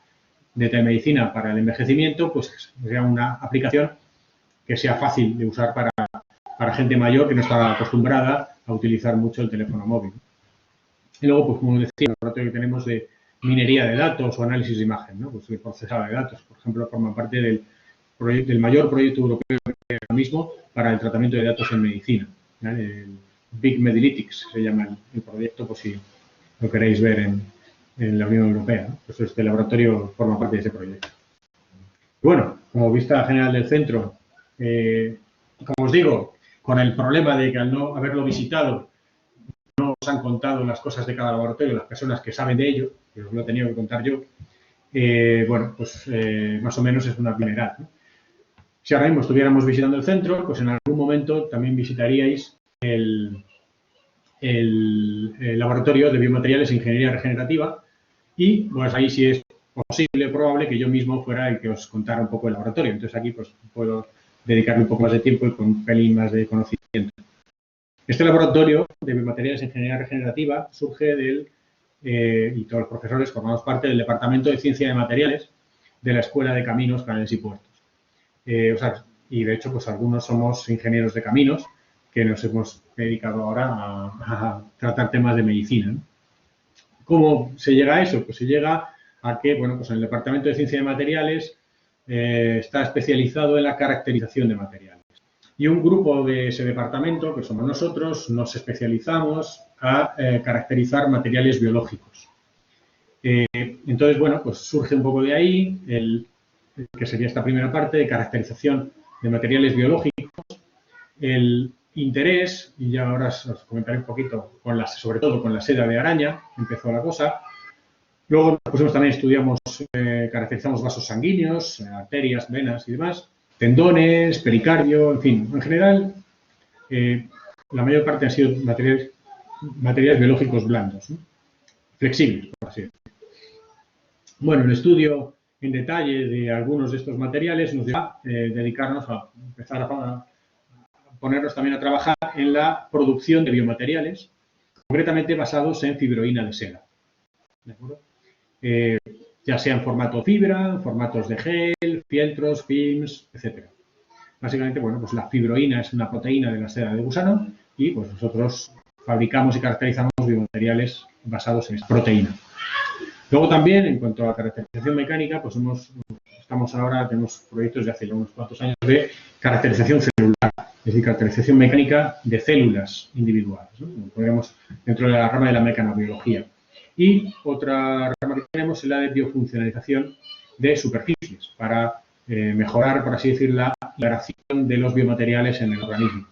de telemedicina para el envejecimiento, pues sea una aplicación que sea fácil de usar para gente mayor que no está acostumbrada a utilizar mucho el teléfono móvil. Y luego, pues como decía, el laboratorio que tenemos de minería de datos o análisis de imagen, ¿no? Pues el procesado de datos, por ejemplo, forma parte del mayor proyecto europeo ahora mismo para el tratamiento de datos en medicina, ¿vale? El Big Medlytics se llama el proyecto, por si lo queréis ver en la Unión Europea, ¿no? Pues este laboratorio forma parte de ese proyecto. Bueno, como vista general del centro, como os digo, con el problema de que al no haberlo visitado no os han contado las cosas de cada laboratorio, las personas que saben de ello, que os lo he tenido que contar yo, bueno, pues más o menos es una primera, ¿no? Si ahora mismo estuviéramos visitando el centro, pues en algún momento también visitaríais el laboratorio de biomateriales e ingeniería regenerativa y pues ahí sí es posible, probable que yo mismo fuera el que os contara un poco el laboratorio. Entonces aquí pues puedo dedicarle un poco más de tiempo y con un pelín más de conocimiento. Este laboratorio de biomateriales e ingeniería regenerativa surge y todos los profesores formamos parte del Departamento de Ciencia de Materiales de la Escuela de Caminos, Canales y Puertos. Y de hecho, pues algunos somos ingenieros de caminos que nos hemos dedicado ahora a tratar temas de medicina, ¿no? ¿Cómo se llega a eso? Pues se llega a que, bueno, pues en el Departamento de Ciencia de Materiales está especializado en la caracterización de materiales. Y un grupo de ese departamento, que somos nosotros, nos especializamos a caracterizar materiales biológicos. Entonces, bueno, pues surge un poco de ahí que sería esta primera parte de caracterización de materiales biológicos, el interés, y ya ahora os comentaré un poquito, sobre todo con la seda de araña, empezó la cosa. Luego también estudiamos, caracterizamos vasos sanguíneos, arterias, venas y demás, tendones, pericardio, en fin, en general, la mayor parte han sido materiales biológicos blandos, ¿no? Flexibles, por así decirlo. Bueno, el estudio en detalle de algunos de estos materiales nos lleva a dedicarnos a empezar a ponernos también a trabajar en la producción de biomateriales, concretamente basados en fibroína de seda. ¿De acuerdo? Ya sea en formato fibra, en formatos de gel, fieltros, films, etc. Básicamente, bueno, pues la fibroína es una proteína de la seda de gusano y pues nosotros fabricamos y caracterizamos biomateriales basados en esa proteína. Luego también, en cuanto a caracterización mecánica, pues tenemos proyectos de hace ya unos cuantos años de caracterización celular, es decir, caracterización mecánica de células individuales, ¿no? Podríamos dentro de la rama de la mecanobiología. Y otra rama que tenemos es la de biofuncionalización de superficies para mejorar, por así decir, la integración de los biomateriales en el organismo.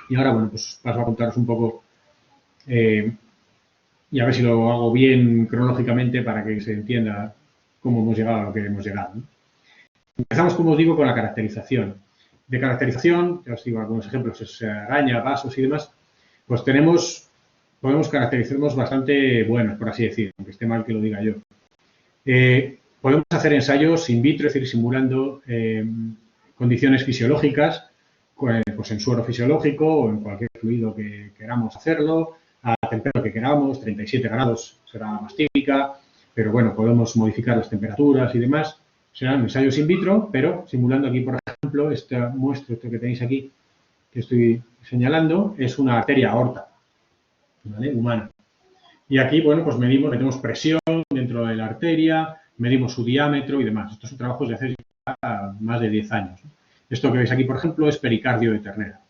Y ahora, bueno, pues paso a contaros un poco y a ver si lo hago bien cronológicamente para que se entienda cómo hemos llegado a lo que hemos llegado, ¿no? Empezamos, como os digo, con la caracterización. De caracterización, ya os digo algunos ejemplos, es araña, vasos y demás, pues podemos caracterizarnos bastante buenos, por así decir, aunque esté mal que lo diga yo. Podemos hacer ensayos in vitro, es decir, simulando condiciones fisiológicas, pues en suero fisiológico o en cualquier fluido que queramos hacerlo, a la temperatura que queramos, 37 grados será más típica, pero bueno, podemos modificar las temperaturas y demás. Serán ensayos in vitro, pero simulando aquí, por ejemplo, esta muestra, esto que tenéis aquí, que estoy señalando, es una arteria aorta, ¿vale? Humana. Y aquí, bueno, pues metemos presión dentro de la arteria, medimos su diámetro y demás. Estos son trabajos de hace más de 10 años. Esto que veis aquí, por ejemplo, es pericardio de ternera.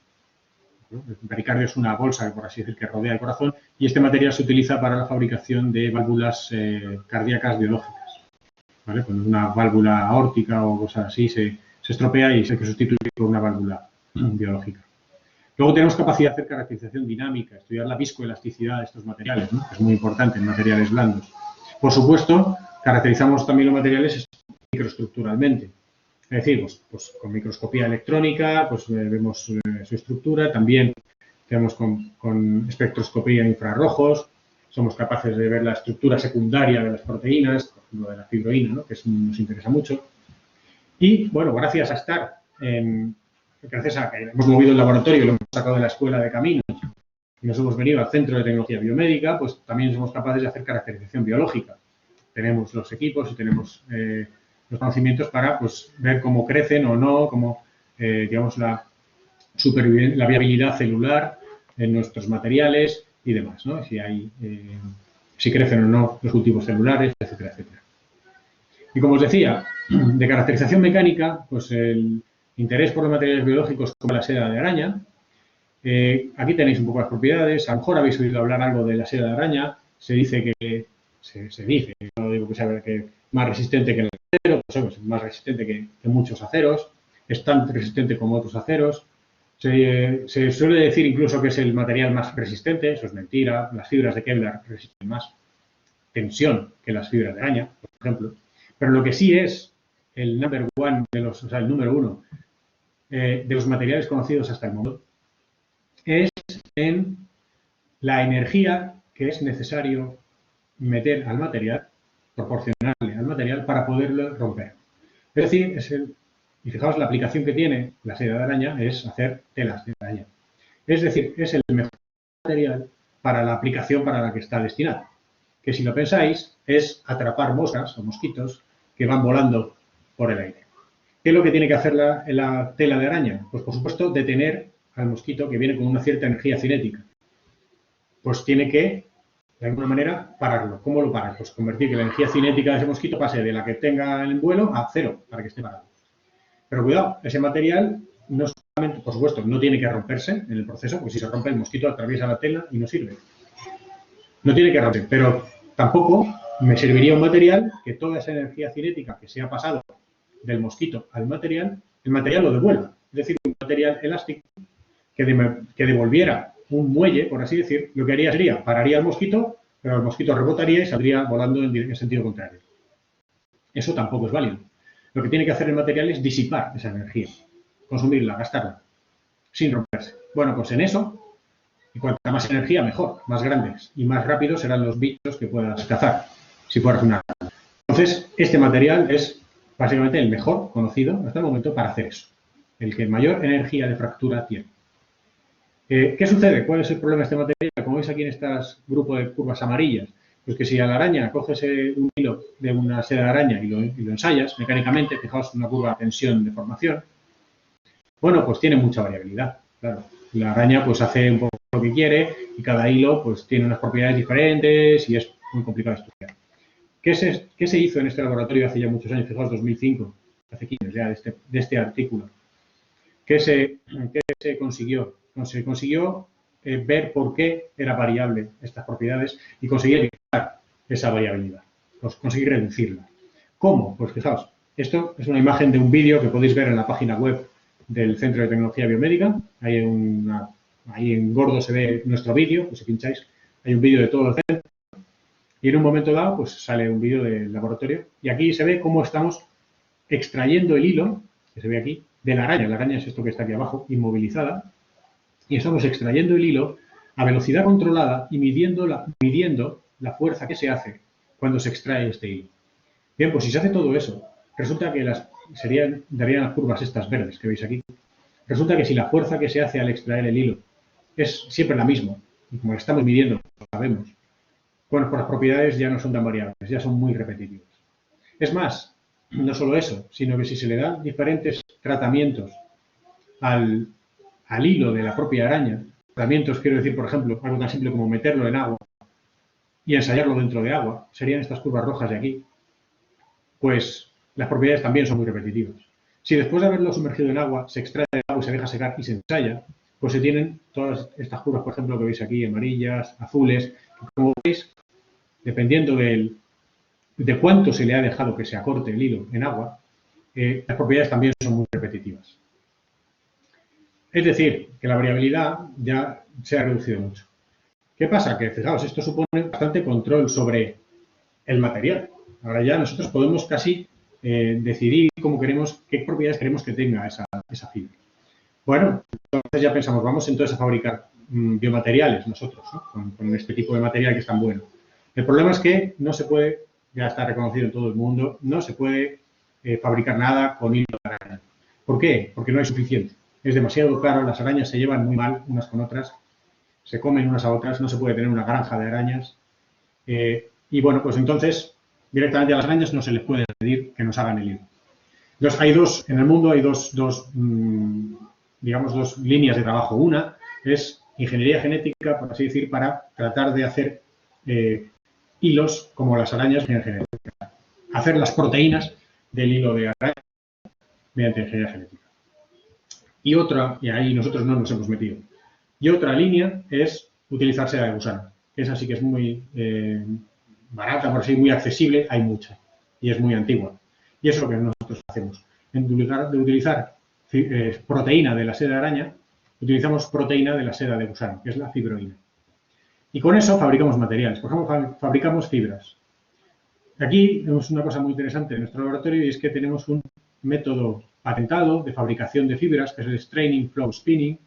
El pericardio es una bolsa, por así decir, que rodea el corazón y este material se utiliza para la fabricación de válvulas cardíacas biológicas. ¿Vale? Cuando una válvula aórtica o cosas así se estropea y se hay que sustituir por una válvula biológica. Luego tenemos capacidad de hacer caracterización dinámica, estudiar la viscoelasticidad de estos materiales, ¿no? Que es muy importante en materiales blandos. Por supuesto, caracterizamos también los materiales microestructuralmente. Es decir, pues con microscopía electrónica, pues vemos su estructura. También tenemos con espectroscopía en infrarrojos. Somos capaces de ver la estructura secundaria de las proteínas, por ejemplo, de la fibroína, ¿no? Que nos interesa mucho. Y, bueno, gracias a que hemos movido el laboratorio, lo hemos sacado de la escuela de caminos y nos hemos venido al Centro de Tecnología Biomédica, pues también somos capaces de hacer caracterización biológica. Tenemos los equipos y tenemos los conocimientos para pues, ver cómo crecen o no, cómo, digamos, la viabilidad celular en nuestros materiales y demás, ¿no? Si crecen o no los cultivos celulares, etcétera, etcétera. Y como os decía, de caracterización mecánica, pues el interés por los materiales biológicos como la seda de araña. Aquí tenéis un poco las propiedades. A lo mejor habéis oído hablar algo de la seda de araña. Se dice, no digo que sea que más resistente que el acero, pues es más resistente que muchos aceros, es tan resistente como otros aceros. Se suele decir incluso que es el material más resistente, eso es mentira. Las fibras de Kevlar resisten más tensión que las fibras de araña, por ejemplo. Pero lo que sí es el número uno de los materiales conocidos hasta el momento es en la energía que es necesario meter al material, proporcionarle al material para poderlo romper. Es decir, y fijaos la aplicación que tiene la seda de araña es hacer telas de araña. Es decir, es el mejor material para la aplicación para la que está destinado. Que si lo pensáis, es atrapar moscas o mosquitos que van volando por el aire. ¿Qué es lo que tiene que hacer la tela de araña? Pues, por supuesto, detener al mosquito que viene con una cierta energía cinética. Pues tiene que de alguna manera, pararlo. ¿Cómo lo paras? Pues convertir que la energía cinética de ese mosquito pase de la que tenga en el vuelo a cero, para que esté parado. Pero cuidado, ese material no solamente, por supuesto, no tiene que romperse en el proceso, porque si se rompe el mosquito atraviesa la tela y no sirve. No tiene que romper, pero tampoco me serviría un material que toda esa energía cinética que se ha pasado del mosquito al material, el material lo devuelva. Es decir, un material elástico que devolviera un muelle, por así decir, lo que haría sería, pararía el mosquito, pero el mosquito rebotaría y saldría volando en sentido contrario. Eso tampoco es válido. Lo que tiene que hacer el material es disipar esa energía, consumirla, gastarla, sin romperse. Bueno, pues en eso, y cuanta más energía, mejor, más grandes y más rápidos serán los bichos que puedas cazar, si fueras una rana. Entonces, este material es básicamente el mejor conocido hasta el momento para hacer eso, el que mayor energía de fractura tiene. ¿Qué sucede? ¿Cuál es el problema de este material? Como veis aquí en este grupo de curvas amarillas, pues que si a la araña coges un hilo de una seda de araña y lo ensayas mecánicamente, fijaos una curva de tensión de formación, bueno, pues tiene mucha variabilidad. Claro, la araña pues hace un poco lo que quiere y cada hilo pues tiene unas propiedades diferentes y es muy complicado de estudiar. ¿Qué se hizo en este laboratorio hace ya muchos años? Fijaos, 2005, hace 15 ya de este artículo. ¿Qué se consiguió? Se consiguió ver por qué era variable estas propiedades y conseguir evitar esa variabilidad, conseguir reducirla. ¿Cómo? Pues fijaos, esto es una imagen de un vídeo que podéis ver en la página web del Centro de Tecnología Biomédica. Ahí en gordo se ve nuestro vídeo, pues si pincháis, hay un vídeo de todo el centro. Y en un momento dado, pues sale un vídeo del laboratorio. Y aquí se ve cómo estamos extrayendo el hilo, que se ve aquí, de la araña. La araña es esto que está aquí abajo, inmovilizada. Y estamos extrayendo el hilo a velocidad controlada y midiendo la fuerza que se hace cuando se extrae este hilo. Bien, pues si se hace todo eso, resulta que darían las curvas estas verdes que veis aquí. Resulta que si la fuerza que se hace al extraer el hilo es siempre la misma, y como la estamos midiendo, lo sabemos, bueno, pues las propiedades ya no son tan variables, ya son muy repetitivas. Es más, no solo eso, sino que si se le dan diferentes tratamientos al hilo de la propia araña, tratamientos, quiero decir, por ejemplo, algo tan simple como meterlo en agua y ensayarlo dentro de agua, serían estas curvas rojas de aquí, pues las propiedades también son muy repetitivas. Si después de haberlo sumergido en agua se extrae el agua y se deja secar y se ensaya, pues se tienen todas estas curvas, por ejemplo, que veis aquí, amarillas, azules, que como veis, dependiendo de cuánto se le ha dejado que se acorte el hilo en agua, las propiedades también son muy repetitivas. Es decir, que la variabilidad ya se ha reducido mucho. ¿Qué pasa? Que, fijaos, esto supone bastante control sobre el material. Ahora ya nosotros podemos casi decidir qué propiedades queremos que tenga esa fibra. Bueno, entonces ya pensamos, vamos entonces a fabricar biomateriales nosotros, ¿no? con este tipo de material que es tan bueno. El problema es que no se puede, ya está reconocido en todo el mundo, no se puede fabricar nada con hilo de araña. ¿Por qué? Porque no hay suficiente. Es demasiado caro, las arañas se llevan muy mal unas con otras, se comen unas a otras, no se puede tener una granja de arañas. Y bueno, pues entonces directamente a las arañas no se les puede pedir que nos hagan el hilo. Entonces en el mundo hay dos líneas de trabajo. Una es ingeniería genética, por así decir, para tratar de hacer hilos como las arañas genética. Hacer las proteínas del hilo de araña mediante ingeniería genética. Y ahí nosotros no nos hemos metido. Y otra línea es utilizar seda de gusano. Esa sí que es muy barata, por así, muy accesible, hay mucha. Y es muy antigua. Y eso es lo que nosotros hacemos. En lugar de utilizar proteína de la seda de araña, utilizamos proteína de la seda de gusano, que es la fibroína. Y con eso fabricamos materiales. Por ejemplo, fabricamos fibras. Aquí tenemos una cosa muy interesante en nuestro laboratorio y es que tenemos un método patentado de fabricación de fibras, que es el Straining Flow Spinning,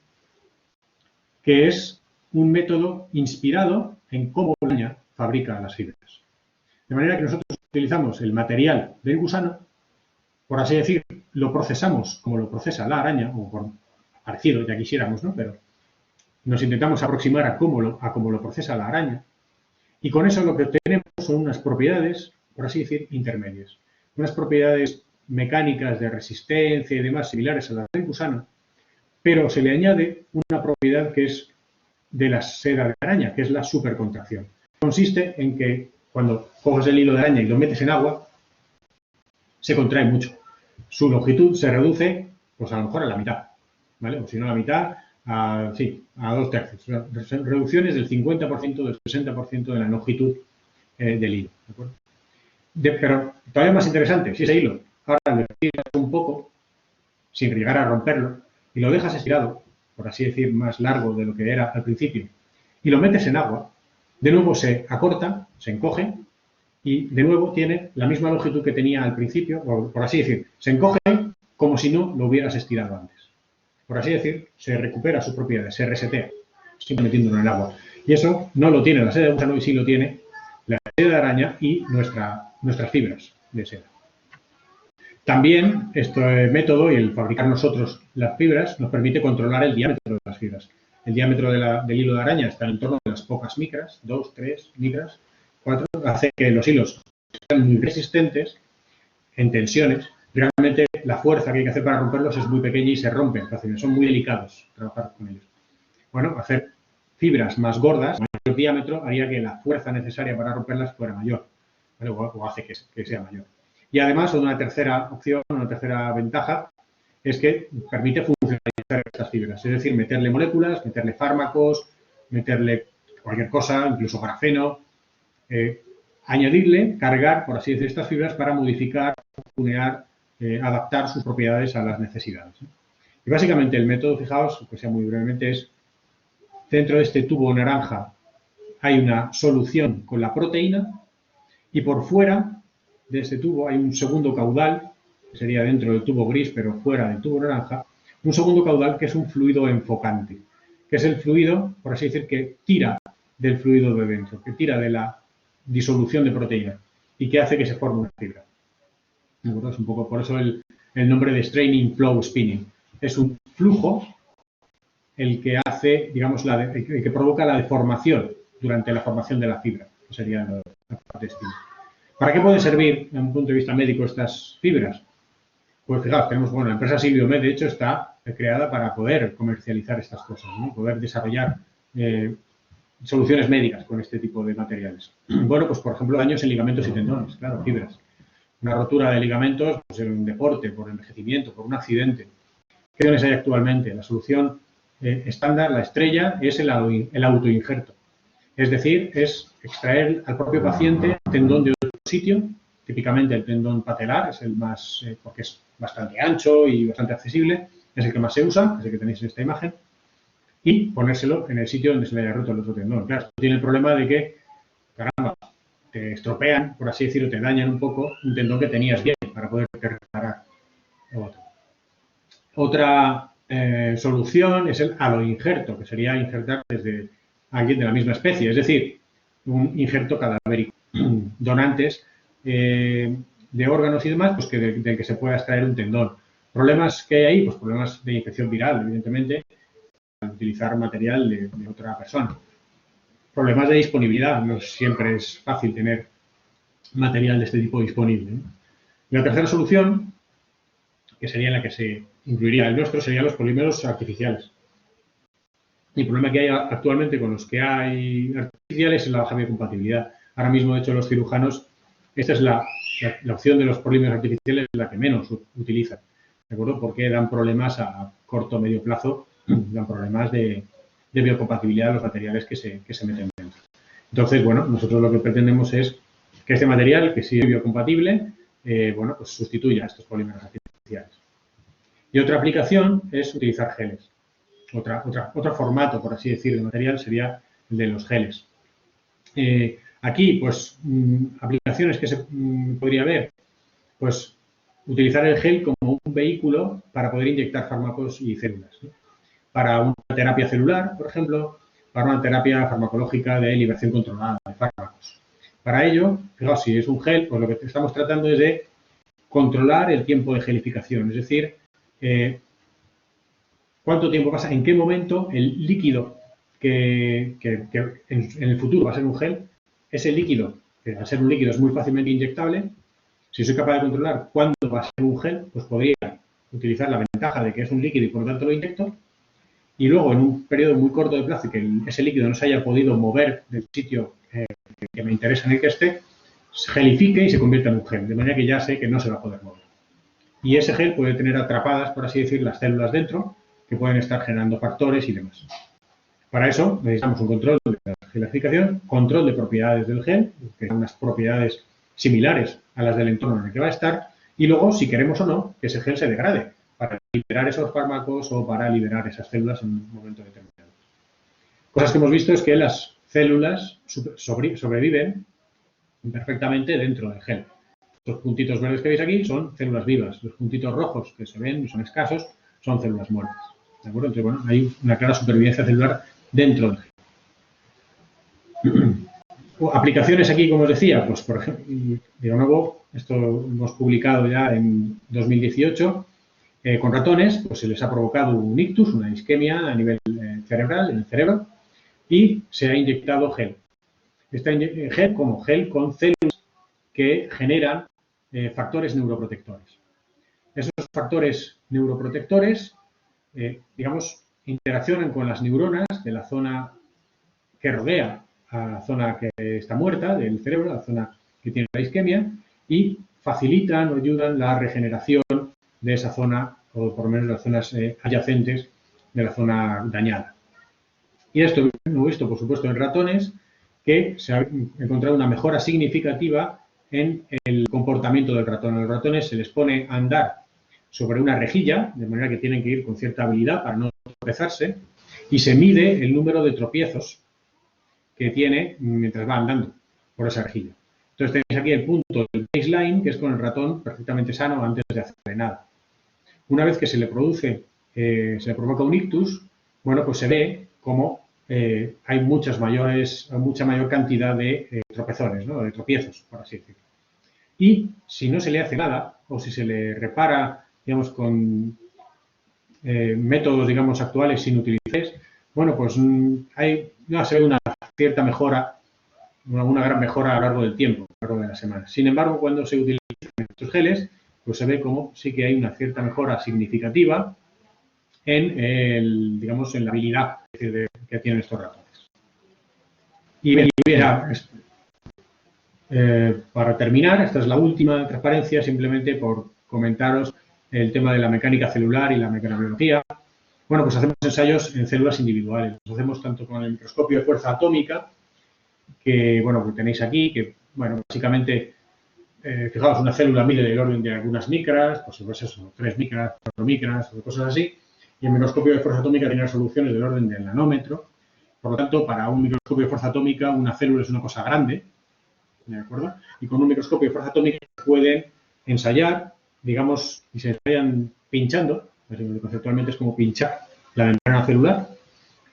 que es un método inspirado en cómo la araña fabrica las fibras. De manera que nosotros utilizamos el material del gusano, por así decir, lo procesamos como lo procesa la araña, o por parecido, ya quisiéramos, ¿no? Pero nos intentamos aproximar a cómo lo procesa la araña, y con eso lo que obtenemos son unas propiedades, por así decir, intermedias. Unas propiedades mecánicas de resistencia y demás similares a las del gusano, pero se le añade una propiedad que es de la seda de araña, que es la supercontracción. consiste en que cuando coges el hilo de araña y lo metes en agua, se contrae mucho. Su longitud se reduce, pues a lo mejor a la mitad, ¿vale? O si no a la mitad, a 2/3. Reducciones del 50%, del 60% de la longitud del hilo, ¿de acuerdo? Pero todavía más interesante, si ese hilo ahora lo estiras un poco, sin llegar a romperlo, y lo dejas estirado, por así decir, más largo de lo que era al principio, y lo metes en agua, de nuevo se acorta, se encoge, y de nuevo tiene la misma longitud que tenía al principio, por así decir, se encoge como si no lo hubieras estirado antes. Por así decir, se recupera sus propiedades, se resetea, simplemente metiéndolo en el agua. Y eso no lo tiene la seda de gusano y sí lo tiene la seda de araña y nuestras fibras de seda. También este método y el fabricar nosotros las fibras nos permite controlar el diámetro de las fibras. El diámetro del hilo de araña está en torno a las pocas micras, 2, 3 micras, 4, hace que los hilos sean muy resistentes en tensiones. Realmente la fuerza que hay que hacer para romperlos es muy pequeña y se rompen fácilmente. Son muy delicados trabajar con ellos. Bueno, hacer fibras más gordas, mayor diámetro, haría que la fuerza necesaria para romperlas fuera mayor, ¿vale? O hace que sea mayor. Y además, una tercera opción, una tercera ventaja, es que permite funcionalizar estas fibras. Es decir, meterle moléculas, meterle fármacos, meterle cualquier cosa, incluso grafeno, añadirle, cargar, por así decir, estas fibras para modificar, tunear, adaptar sus propiedades a las necesidades. Y básicamente el método, fijaos, que sea muy brevemente, es dentro de este tubo naranja hay una solución con la proteína y por fuera de este tubo hay un segundo caudal, que sería dentro del tubo gris pero fuera del tubo naranja, un segundo caudal que es un fluido enfocante, que es el fluido, por así decir, que tira del fluido de dentro, que tira de la disolución de proteína y que hace que se forme una fibra. ¿De acuerdo? Es un poco por eso el nombre de Straining Flow Spinning. Es un flujo el que hace, digamos, el que provoca la deformación durante la formación de la fibra, que sería la parte de spinning. ¿Para qué pueden servir, desde un punto de vista médico, estas fibras? Pues fijaos, tenemos, la empresa Silbiomed, de hecho, está creada para poder comercializar estas cosas, ¿no? Poder desarrollar soluciones médicas con este tipo de materiales. Bueno, pues por ejemplo, daños en ligamentos y tendones, claro, fibras. Una rotura de ligamentos, pues en un deporte, por envejecimiento, por un accidente. ¿Qué dones hay actualmente? La solución estándar, la estrella, es el autoinjerto. Es decir, es extraer al propio paciente tendón de otro sitio, típicamente el tendón patelar, es el más, porque es bastante ancho y bastante accesible, es el que más se usa, es el que tenéis en esta imagen, y ponérselo en el sitio donde se le haya roto el otro tendón. Claro, tiene el problema de que, caramba, te estropean, por así decirlo, te dañan un poco un tendón que tenías bien para poder reparar el otro. Otra solución es el aloinjerto, que sería injertar desde alguien de la misma especie, es decir, un injerto cadavérico. Donantes de órganos y demás, pues del que se pueda extraer un tendón. ¿Problemas que hay ahí? Pues problemas de infección viral, evidentemente, al utilizar material de otra persona. Problemas de disponibilidad, no siempre es fácil tener material de este tipo disponible, ¿no? Y la tercera solución, que sería la que se incluiría el nuestro, serían los polímeros artificiales. Y el problema que hay actualmente con los que hay artificiales es la baja biocompatibilidad. Ahora mismo, de hecho, los cirujanos, esta es la opción de los polímeros artificiales, la que menos utilizan, ¿de acuerdo? Porque dan problemas a corto o medio plazo, dan problemas de biocompatibilidad de los materiales que se meten dentro. Entonces, bueno, nosotros lo que pretendemos es que este material, que sí es biocompatible, pues sustituya a estos polímeros artificiales. Y otra aplicación es utilizar geles. Otro formato, por así decir, de material sería el de los geles. Aquí, pues, aplicaciones que se podría ver, pues, utilizar el gel como un vehículo para poder inyectar fármacos y células, ¿no? Para una terapia celular, por ejemplo, para una terapia farmacológica de liberación controlada de fármacos. Para ello, fijaos, si es un gel, pues lo que estamos tratando es de controlar el tiempo de gelificación, es decir, cuánto tiempo pasa, en qué momento el líquido que en el futuro va a ser un gel, ese líquido, que al ser un líquido es muy fácilmente inyectable, si soy capaz de controlar cuándo va a ser un gel, pues podría utilizar la ventaja de que es un líquido y por lo tanto lo inyecto, y luego en un periodo muy corto de plazo y que ese líquido no se haya podido mover del sitio que me interesa en el que esté, se gelifique y se convierta en un gel, de manera que ya sé que no se va a poder mover. Y ese gel puede tener atrapadas, por así decir, las células dentro, que pueden estar generando factores y demás. Para eso necesitamos un control de la gelificación, control de propiedades del gel, que son unas propiedades similares a las del entorno en el que va a estar, y luego, si queremos o no, que ese gel se degrade para liberar esos fármacos o para liberar esas células en un momento determinado. Cosas que hemos visto es que las células sobreviven perfectamente dentro del gel. Los puntitos verdes que veis aquí son células vivas. Los puntitos rojos que se ven y son escasos son células muertas. ¿De acuerdo? Entonces, bueno, hay una clara supervivencia celular dentro del gel. Aplicaciones aquí, como os decía, pues por ejemplo, de nuevo, esto lo hemos publicado ya en 2018, con ratones, pues se les ha provocado un ictus, una isquemia a nivel cerebral, en el cerebro, y se ha inyectado gel. Este gel como gel con células que generan factores neuroprotectores. Esos factores neuroprotectores, digamos, interaccionan con las neuronas de la zona que rodea a la zona que está muerta del cerebro, la zona que tiene la isquemia, y facilitan o ayudan la regeneración de esa zona, o por lo menos las zonas adyacentes de la zona dañada. Y esto lo hemos visto, por supuesto, en ratones, que se ha encontrado una mejora significativa en el comportamiento del ratón. A los ratones se les pone a andar sobre una rejilla, de manera que tienen que ir con cierta habilidad para no tropezarse, y se mide el número de tropiezos que tiene mientras va andando por esa rejilla. Entonces tenéis aquí el punto del baseline, que es con el ratón perfectamente sano antes de hacerle nada. Una vez que se le provoca un ictus, bueno, pues se ve como hay mucha mayor cantidad de tropezones, ¿no? De tropiezos, por así decirlo. Y si no se le hace nada, o si se le repara, digamos, con métodos, digamos, actuales sin utilizar, bueno, pues se ve una cierta mejora, una gran mejora a lo largo del tiempo, a lo largo de las semanas. Sin embargo, cuando se utilizan estos geles, pues se ve como sí que hay una cierta mejora significativa en la habilidad que tienen estos ratones. Y para terminar, esta es la última transparencia, simplemente por comentaros el tema de la mecánica celular y la mecanobiología. Bueno, pues hacemos ensayos en células individuales. Los hacemos tanto con el microscopio de fuerza atómica, que, bueno, que tenéis aquí, que, bueno, básicamente, fijaos, una célula mide del orden de algunas micras, pues eso, 3 micras, 4 micras, o cosas así, y el microscopio de fuerza atómica tiene resoluciones del orden del nanómetro. Por lo tanto, para un microscopio de fuerza atómica, una célula es una cosa grande, ¿de acuerdo? Y con un microscopio de fuerza atómica pueden ensayar, digamos, y se ensayan pinchando, conceptualmente es como pinchar la membrana celular,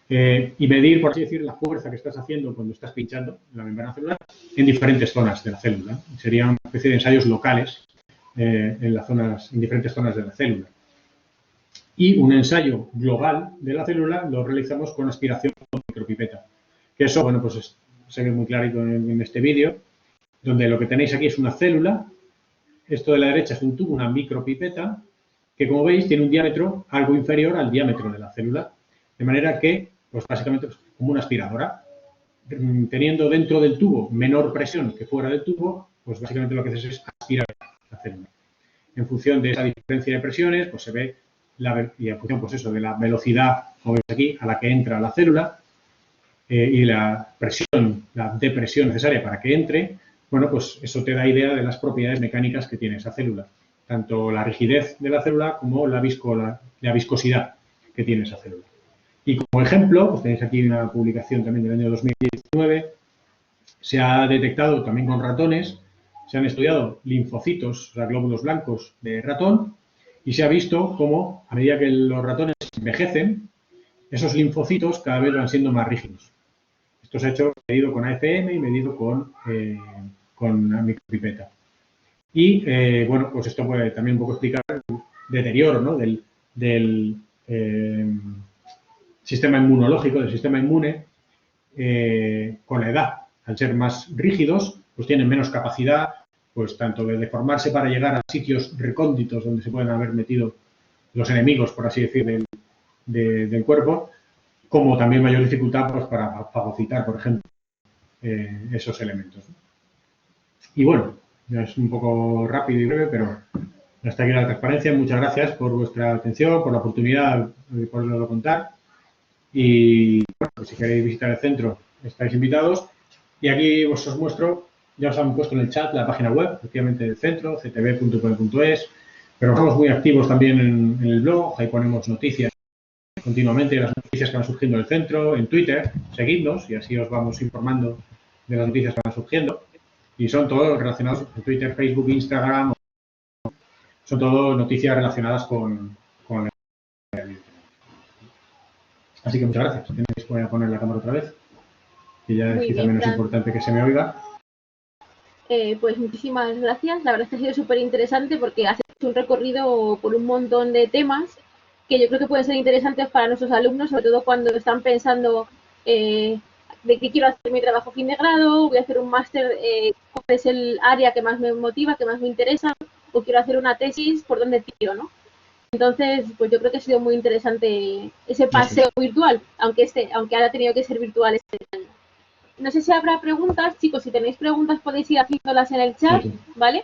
y medir, por así decir, la fuerza que estás haciendo cuando estás pinchando la membrana celular en diferentes zonas de la célula. Serían una especie de ensayos locales en diferentes zonas de la célula. Y un ensayo global de la célula lo realizamos con aspiración con micropipeta. Que eso, bueno, pues se ve muy clarito en este vídeo, donde lo que tenéis aquí es una célula. Esto de la derecha es un tubo, una micropipeta, que como veis tiene un diámetro algo inferior al diámetro de la célula. De manera que, pues básicamente, pues, como una aspiradora, teniendo dentro del tubo menor presión que fuera del tubo, pues básicamente lo que haces es aspirar la célula. En función de esa diferencia de presiones, pues se ve y en función, pues eso, de la velocidad, como veis aquí, a la que entra la célula y la depresión necesaria para que entre, bueno, pues eso te da idea de las propiedades mecánicas que tiene esa célula. Tanto la rigidez de la célula como la viscosidad que tiene esa célula. Y como ejemplo, pues tenéis aquí una publicación también del año 2019, se ha detectado también con ratones, se han estudiado linfocitos, o sea, glóbulos blancos de ratón, y se ha visto cómo, a medida que los ratones envejecen, esos linfocitos cada vez van siendo más rígidos. Esto se ha hecho medido con AFM y medido con una micropipeta. Y, bueno, pues esto puede también un poco explicar el deterioro, ¿no?, del sistema inmunológico, del sistema inmune, con la edad. Al ser más rígidos, pues tienen menos capacidad, pues tanto de deformarse para llegar a sitios recónditos donde se pueden haber metido los enemigos, por así decir, del cuerpo, como también mayor dificultad pues, para fagocitar, por ejemplo, esos elementos. Y bueno, ya es un poco rápido y breve, pero hasta aquí la transparencia. Muchas gracias por vuestra atención, por la oportunidad de poderlo contar. Y bueno, pues si queréis visitar el centro, estáis invitados. Y aquí os muestro, ya os han puesto en el chat la página web, efectivamente, del centro, ctb.pone.es. Pero estamos muy activos también en el blog, ahí ponemos noticias continuamente, las noticias que van surgiendo del centro, en Twitter, seguidnos y así os vamos informando de las noticias que van surgiendo. Y son todos relacionados con Twitter, Facebook, Instagram, son todo noticias relacionadas con el... Así que muchas gracias. Voy a poner la cámara otra vez, que ya es quizá menos importante que se me oiga. Pues muchísimas gracias. La verdad es que ha sido súper interesante porque has hecho un recorrido por un montón de temas que yo creo que pueden ser interesantes para nuestros alumnos, sobre todo cuando están pensando de qué quiero hacer mi trabajo fin de grado, voy a hacer un máster, cuál es el área que más me motiva, que más me interesa, o quiero hacer una tesis, por dónde tiro, ¿no? Entonces, pues yo creo que ha sido muy interesante ese paseo virtual, aunque haya tenido que ser virtual este año. No sé si habrá preguntas, chicos, si tenéis preguntas podéis ir haciéndolas en el chat, ¿vale?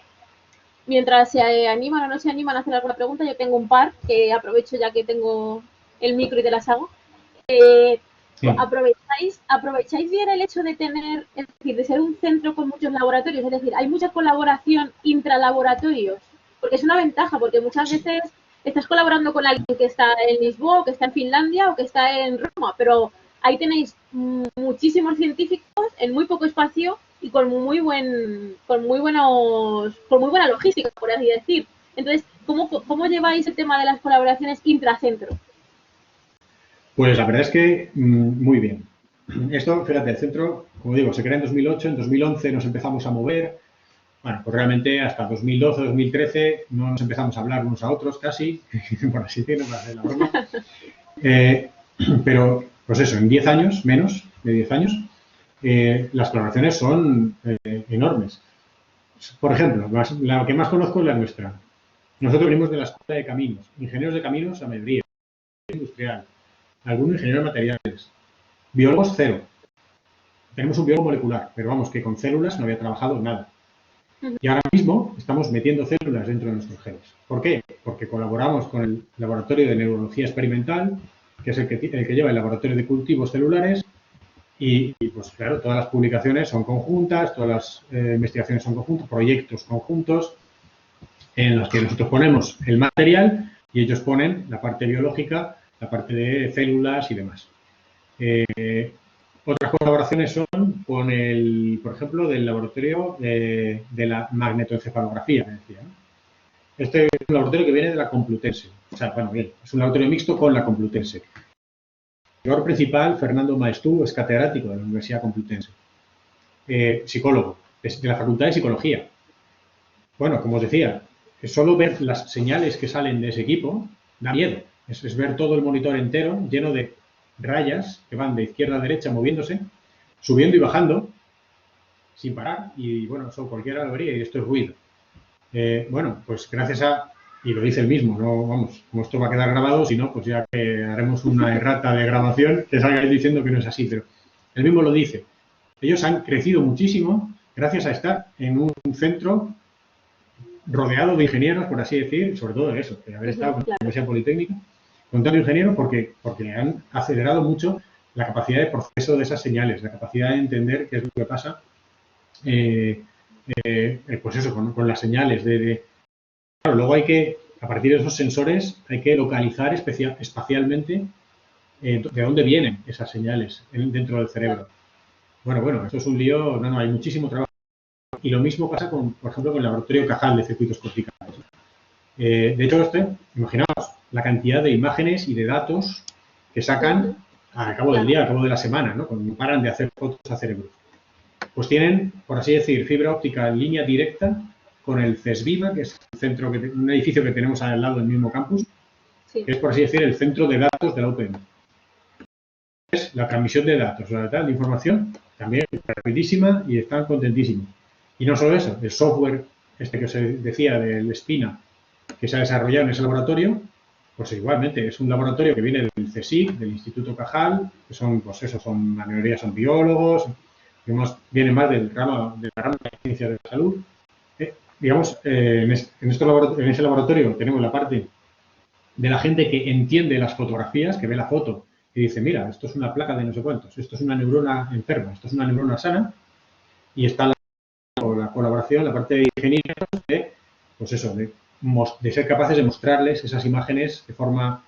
Mientras se animan o no se animan a hacer alguna pregunta, yo tengo un par que aprovecho ya que tengo el micro y te las hago. ¿Aprovecháis bien el hecho de tener, es decir, de ser un centro con muchos laboratorios? Es decir, ¿hay mucha colaboración intralaboratorios? Porque es una ventaja, porque muchas veces estás colaborando con alguien que está en Lisboa, o que está en Finlandia, o que está en Roma, pero ahí tenéis muchísimos científicos en muy poco espacio y con muy buena logística, por así decir. Entonces, ¿cómo lleváis el tema de las colaboraciones intracentro? Pues la verdad es que muy bien. Esto, fíjate, el centro, como digo, se crea en 2008, en 2011 nos empezamos a mover. Bueno, pues realmente hasta 2012, 2013 no nos empezamos a hablar unos a otros casi, por así decirlo, para hacer la broma. Pero, pues eso, en 10 años, menos de 10 años, las colaboraciones son enormes. Por ejemplo, la que más conozco es la nuestra. Nosotros venimos de la Escuela de Caminos, ingenieros de caminos a mayoría, industrial, algunos ingenieros de materiales, biólogos cero. Tenemos un biólogo molecular, pero vamos, que con células no había trabajado nada. Y ahora mismo estamos metiendo células dentro de nuestros genes. ¿Por qué? Porque colaboramos con el Laboratorio de Neurología Experimental, que es el que lleva el Laboratorio de Cultivos Celulares, y pues claro, todas las publicaciones son conjuntas, todas las investigaciones son conjuntas, proyectos conjuntos, en los que nosotros ponemos el material y ellos ponen la parte biológica, la parte de células y demás. Otras colaboraciones son con por ejemplo, del laboratorio de la magnetoencefalografía, me decía, ¿no? Este es un laboratorio que viene de la Complutense. O sea, bueno, bien, es un laboratorio mixto con la Complutense. El director principal, Fernando Maestú, es catedrático de la Universidad Complutense. Psicólogo, de la Facultad de Psicología. Bueno, como os decía, solo ver las señales que salen de ese equipo da miedo. Es ver todo el monitor entero lleno de rayas que van de izquierda a derecha moviéndose, subiendo y bajando, sin parar. Y bueno, eso cualquiera lo vería y esto es ruido. Bueno, pues gracias y lo dice él mismo, no, vamos, como esto va a quedar grabado, si no, pues ya que haremos una errata de grabación que salga diciendo que no es así, pero él mismo lo dice. Ellos han crecido muchísimo gracias a estar en un centro rodeado de ingenieros, por así decir, sobre todo de eso, de haber estado en la Universidad Politécnica, con tanto ingeniero porque han acelerado mucho la capacidad de proceso de esas señales, la capacidad de entender qué es lo que pasa, pues eso, con las señales. Claro, luego hay que, a partir de esos sensores, hay que localizar espacialmente de dónde vienen esas señales dentro del cerebro. Bueno, esto es un lío, no, hay muchísimo trabajo. Y lo mismo pasa, por ejemplo, con el laboratorio Cajal de circuitos corticales. De hecho, imaginaos la cantidad de imágenes y de datos que sacan al cabo del día, al cabo de la semana, ¿no? Cuando paran de hacer fotos a cerebros. Pues tienen, por así decir, fibra óptica en línea directa con el CESVIVA, que es un edificio que tenemos al lado del mismo campus, que es, por así decir, el centro de datos de la UPM. Es la transmisión de datos, de información, también rapidísima y están contentísimos. Y no solo eso, el software que os decía del SPINA, que se ha desarrollado en ese laboratorio, pues igualmente es un laboratorio que viene del CSIC, del Instituto Cajal, que son, pues eso, la mayoría son biólogos, viene más del ramo, de la rama de ciencias de la salud. Digamos, en ese laboratorio tenemos la parte de la gente que entiende las fotografías, que ve la foto y dice, mira, esto es una placa de no sé cuántos, esto es una neurona enferma, esto es una neurona sana, y está la colaboración, la parte de ingenieros, de, pues eso, de ser capaces de mostrarles esas imágenes de forma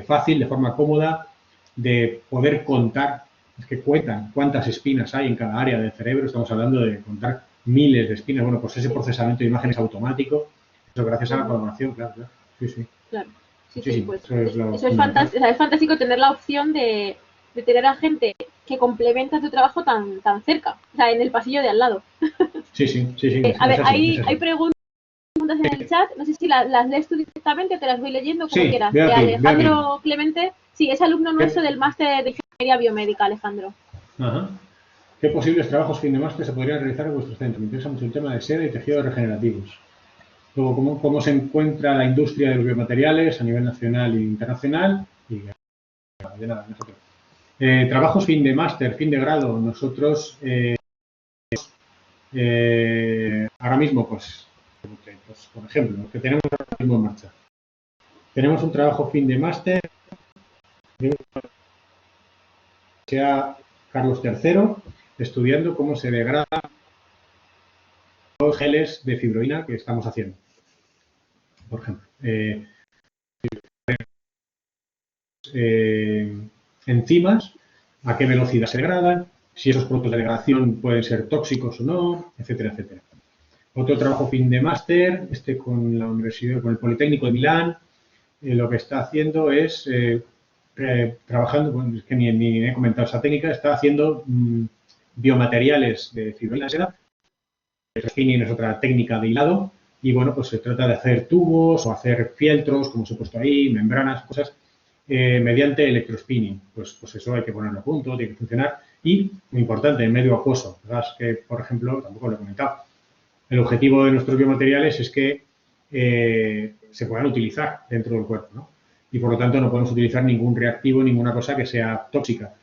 fácil, de forma cómoda, de poder contar, es que cuentan cuántas espinas hay en cada área del cerebro, estamos hablando de contar miles de espinas, bueno, pues ese procesamiento de imágenes automático, eso gracias a la colaboración, claro, claro, sí, sí. Claro. Sí, Sí, pues eso es fantástico, es fantástico tener la opción de tener a gente que complementa tu trabajo tan cerca, o sea, en el pasillo de al lado. Sí, sí, sí, sí. A ver, hay preguntas en el chat, no sé si las lees tú directamente o te las voy leyendo como sí, quieras. veo aquí, Alejandro Clemente, sí, es alumno nuestro del máster de Ingeniería Biomédica, Alejandro. Ajá. ¿Qué posibles trabajos fin de máster se podrían realizar en vuestro centro? Me interesa mucho el tema de sede y tejidos regenerativos. Luego, ¿cómo se encuentra la industria de los biomateriales a nivel nacional e internacional? Y de nada, nosotros. Trabajos fin de máster, fin de grado. Nosotros, ahora mismo, pues, por ejemplo, lo que tenemos ahora mismo en marcha. Tenemos un trabajo fin de máster de la Universidad Carlos III, estudiando cómo se degradan los geles de fibroína que estamos haciendo. Por ejemplo, enzimas, a qué velocidad se degradan, si esos productos de degradación pueden ser tóxicos o no, etcétera, etcétera. Otro trabajo fin de máster, con la Universidad, con el Politécnico de Milán, lo que está haciendo es trabajando, bueno, es que ni he comentado esa técnica, está haciendo biomateriales de fibroína de seda. El spinning es otra técnica de hilado y, bueno, pues se trata de hacer tubos o hacer fieltros, como os he puesto ahí, membranas, cosas, mediante electrospinning. Pues eso hay que ponerlo a punto, tiene que funcionar. Y, muy importante, el medio acuoso. Gas que, por ejemplo, tampoco lo he comentado. El objetivo de nuestros biomateriales es que se puedan utilizar dentro del cuerpo, ¿no? Y, por lo tanto, no podemos utilizar ningún reactivo, ninguna cosa que sea tóxica.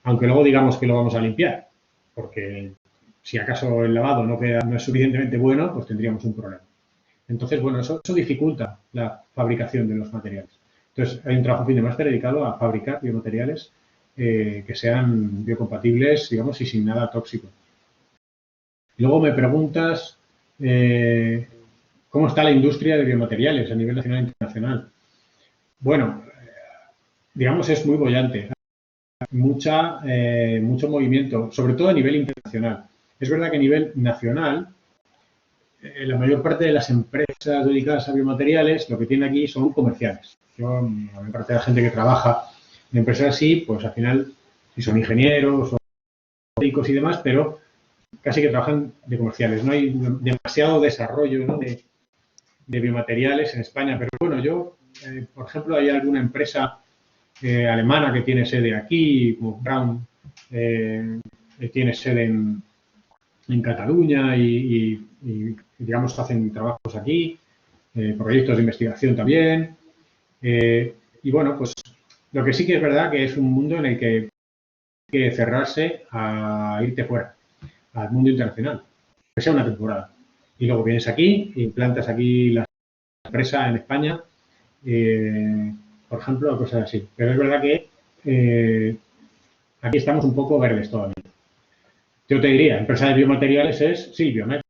Aunque luego digamos que lo vamos a limpiar, porque si acaso el lavado no es suficientemente bueno, pues tendríamos un problema. Entonces, bueno, eso dificulta la fabricación de los materiales. Entonces, hay un trabajo fin de máster dedicado a fabricar biomateriales que sean biocompatibles, digamos, y sin nada tóxico. Luego me preguntas cómo está la industria de biomateriales a nivel nacional e internacional. Bueno, digamos, es muy bollante. Mucho movimiento, sobre todo a nivel internacional. Es verdad que a nivel nacional, la mayor parte de las empresas dedicadas a biomateriales lo que tienen aquí son comerciales. Yo, la mayor parte de la gente que trabaja en empresas así, pues al final, si son ingenieros o médicos y demás, pero casi que trabajan de comerciales. No hay demasiado desarrollo, ¿no?, de biomateriales en España. Pero bueno, yo, por ejemplo, hay alguna empresa alemana que tiene sede aquí, como Braun, tiene sede en Cataluña y, digamos, hacen trabajos aquí, proyectos de investigación también. Y bueno, pues lo que sí que es verdad que es un mundo en el que hay que cerrarse a irte fuera, al mundo internacional, que sea una temporada. Y luego vienes aquí, implantas aquí la empresa en España, por ejemplo, o cosas así. Pero es verdad que aquí estamos un poco verdes todavía. Yo te diría, empresa de biomateriales sí, Biomet,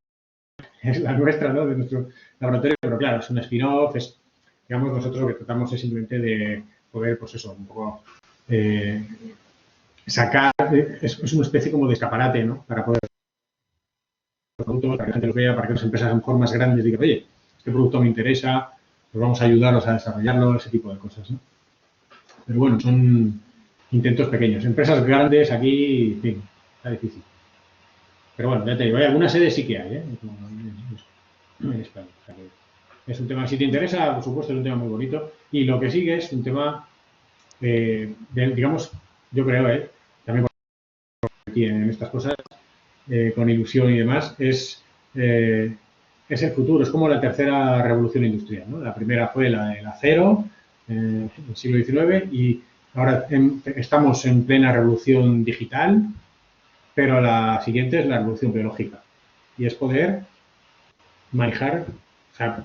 es la nuestra, ¿no?, de nuestro laboratorio, pero claro, es un spin-off, digamos, nosotros lo que tratamos es simplemente de poder, pues eso, un poco sacar, es una especie como de escaparate, ¿no?, para poder productos, para que la gente lo vea, para que las empresas a lo mejor más grandes digan, oye, este producto me interesa, pues vamos a ayudarlos a desarrollarlo, ese tipo de cosas, ¿no? Pero bueno, son intentos pequeños. Empresas grandes aquí, en fin, está difícil. Pero bueno, ya te digo, hay algunas sedes sí que hay, en España. O sea que es un tema, si te interesa, por supuesto, es un tema muy bonito. Y lo que sigue es un tema, digamos, yo creo, también aquí en estas cosas, con ilusión y demás, es el futuro. Es como la tercera revolución industrial, ¿no? La primera fue la del acero, en el siglo XIX, y ahora estamos en plena revolución digital, Pero la siguiente es la revolución biológica. Y es poder manejar, o sea,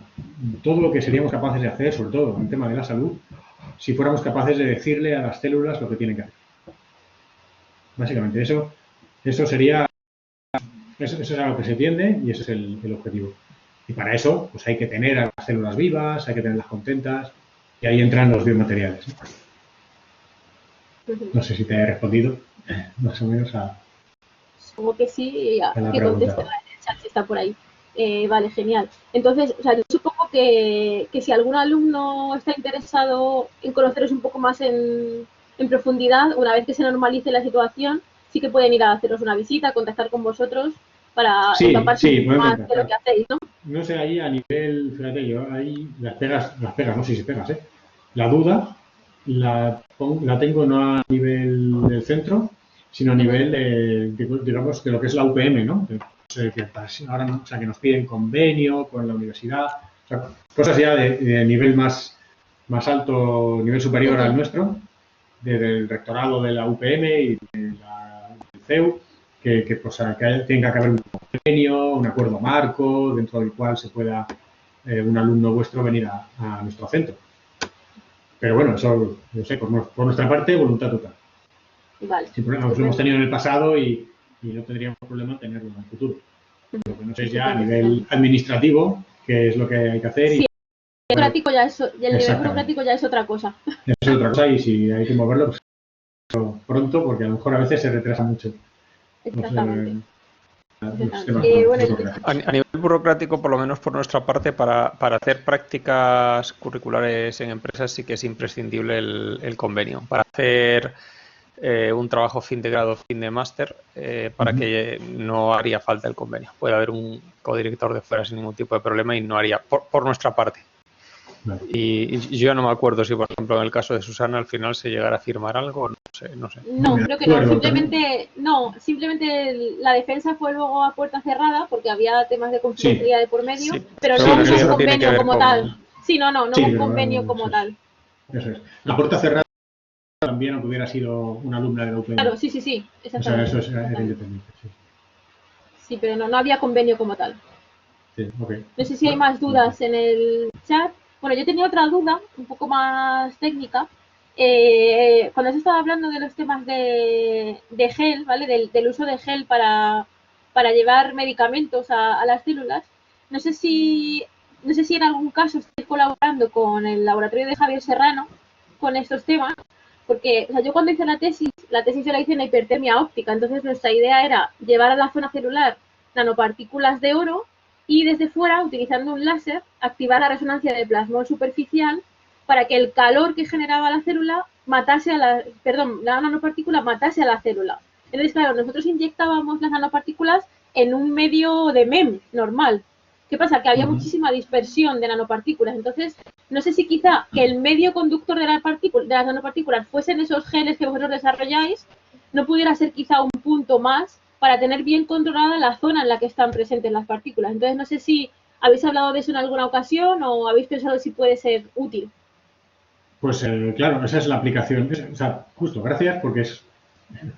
todo lo que seríamos capaces de hacer, sobre todo en el tema de la salud, si fuéramos capaces de decirle a las células lo que tienen que hacer. Básicamente, eso sería, eso es a lo que se tiende y ese es el objetivo. Y para eso, pues hay que tener a las células vivas, hay que tenerlas contentas, y ahí entran los biomateriales. No sé si te he respondido más o menos a... Supongo que sí, y la que pregunta. conteste en el chat si está por ahí. Vale, genial. Entonces, o sea, yo supongo que si algún alumno está interesado en conoceros un poco más en profundidad, una vez que se normalice la situación, sí que pueden ir a haceros una visita, contactar con vosotros para Sí, empaparse un poco podemos más de lo empezar. que hacéis, ¿no? No sé, ahí a nivel, fíjate, yo ahí las pegas, no sé si pegas, ¿eh? La duda la tengo no a nivel del centro, sino a nivel digamos, de lo que es la UPM, ¿no? Que ahora no, o sea, que nos piden convenio con la universidad, o sea, cosas ya de nivel más alto, nivel superior al nuestro, del rectorado de la UPM y del CEU, pues, que tenga que haber un convenio, un acuerdo marco, dentro del cual se pueda un alumno vuestro venir a nuestro centro. Pero bueno, eso, no sé, por nuestra parte, voluntad total. Vale. Lo hemos tenido en el pasado y no tendríamos problema en tenerlo en el futuro. Lo que no sé es ya a nivel administrativo, qué es lo que hay que hacer. Sí, el nivel Exactamente. burocrático ya es otra cosa. Es otra cosa y si hay que moverlo, pues pronto, porque a lo mejor a veces se retrasa mucho. Exactamente. A nivel burocrático, por lo menos por nuestra parte, para hacer prácticas curriculares en empresas sí que es imprescindible el convenio. Para hacer un trabajo fin de grado, fin de máster, para que no haría falta el convenio. Puede haber un codirector de fuera sin ningún tipo de problema y no haría, por nuestra parte. Vale. Y yo ya no me acuerdo si, por ejemplo, en el caso de Susana, al final se llegara a firmar algo, no sé. No, creo que no. Simplemente la defensa fue luego a puerta cerrada porque había temas de confidencialidad de por medio, pero no hubo un convenio como tal. Sí, no hubo un convenio como tal. Eso es. La puerta cerrada también, aunque hubiera sido una alumna de la UPM. Claro, sí, exactamente. O sea, eso era independiente, sí. Sí, pero no había convenio como tal. Sí, okay. No sé si hay más dudas en el chat. Bueno, yo tenía otra duda, un poco más técnica. Cuando se estaba hablando de los temas de gel, ¿vale? Del uso de gel para llevar medicamentos a las células, no sé si en algún caso estoy colaborando con el laboratorio de Javier Serrano con estos temas, porque o sea, yo cuando hice la tesis yo la hice en hipertermia óptica, entonces nuestra idea era llevar a la zona celular nanopartículas de oro y desde fuera, utilizando un láser, activar la resonancia de plasmón superficial para que el calor que generaba la célula la nanopartícula matase a la célula. Entonces, claro, nosotros inyectábamos las nanopartículas en un medio de MEM normal. ¿Qué pasa? Que había muchísima dispersión de nanopartículas. Entonces, no sé si quizá que el medio conductor de las nanopartículas fuesen esos geles que vosotros desarrolláis, no pudiera ser quizá un punto más para tener bien controlada la zona en la que están presentes las partículas. Entonces, no sé si habéis hablado de eso en alguna ocasión o habéis pensado si puede ser útil. Pues claro, esa es la aplicación. O sea, justo, gracias, porque es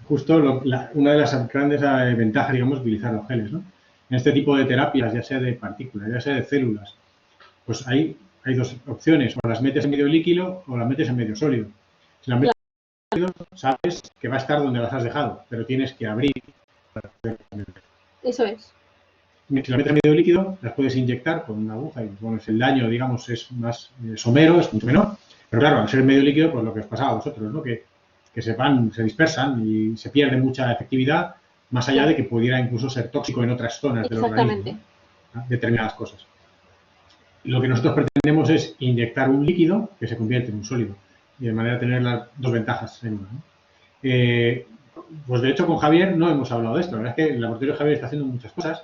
justo una de las grandes ventajas, digamos, de utilizar los geles, ¿no? En este tipo de terapias, ya sea de partículas, ya sea de células, pues hay dos opciones, o las metes en medio líquido o las metes en medio sólido. Si las metes en medio sólido, sabes que va a estar donde las has dejado, pero tienes que abrir. Eso es. Si las metes en medio líquido, las puedes inyectar con una aguja y, bueno, el daño, digamos, es más somero, es mucho menor. Pero claro, al ser medio líquido, pues lo que os pasaba a vosotros, ¿no? Que se dispersan y se pierde mucha efectividad, más allá de que pudiera incluso ser tóxico en otras zonas del organismo, ¿no? Determinadas cosas. Lo que nosotros pretendemos es inyectar un líquido que se convierte en un sólido, y de manera de tener las dos ventajas en una, ¿no? Pues de hecho con Javier no hemos hablado de esto. La verdad es que el laboratorio de Javier está haciendo muchas cosas.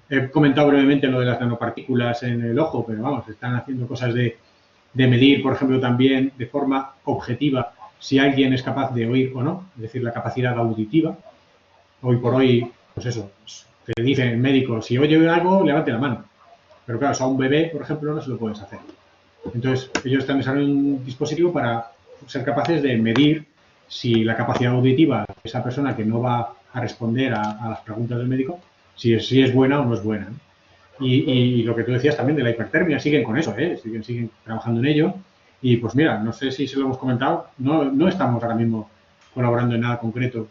He comentado brevemente lo de las nanopartículas en el ojo, pero vamos, están haciendo cosas de medir, por ejemplo, también de forma objetiva si alguien es capaz de oír o no, es decir, la capacidad auditiva. Hoy por hoy, pues eso, te dice el médico, si oye algo, levante la mano. Pero claro, a un bebé, por ejemplo, no se lo puedes hacer. Entonces, ellos están desarrollando un dispositivo para ser capaces de medir si la capacidad auditiva de esa persona que no va a responder a las preguntas del médico si es buena o no es buena, ¿no? Y lo que tú decías también de la hipertermia, siguen con eso, siguen trabajando en ello. Y pues mira, no sé si se lo hemos comentado, no estamos ahora mismo colaborando en nada concreto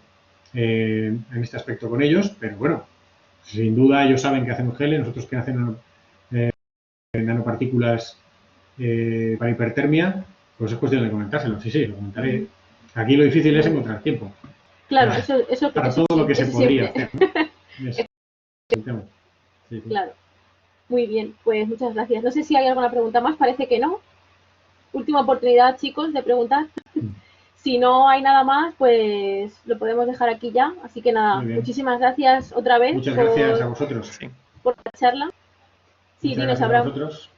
en este aspecto con ellos, pero bueno, sin duda ellos saben que hacemos geles, nosotros que hacen nanopartículas para hipertermia, pues es cuestión de comentárselo. Sí, lo comentaré. Aquí lo difícil es encontrar tiempo. Claro, para todo lo que se podría hacer, ¿no? Sí. Claro. Muy bien, pues muchas gracias. No sé si hay alguna pregunta más, parece que no. Última oportunidad, chicos, de preguntar. Si no hay nada más, pues lo podemos dejar aquí ya. Así que nada, muchísimas gracias otra vez. Muchas gracias a vosotros. Por la charla. Sí, muchas dinos, gracias Abraham. a vosotros.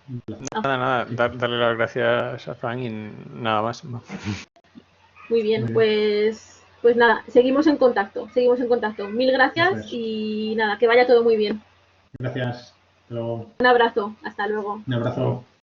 Nada, darle las gracias a Fran y nada más. Muy bien, pues nada, seguimos en contacto. Mil gracias y nada, que vaya todo muy bien. Gracias. Hasta luego. Un abrazo, hasta luego. Un abrazo.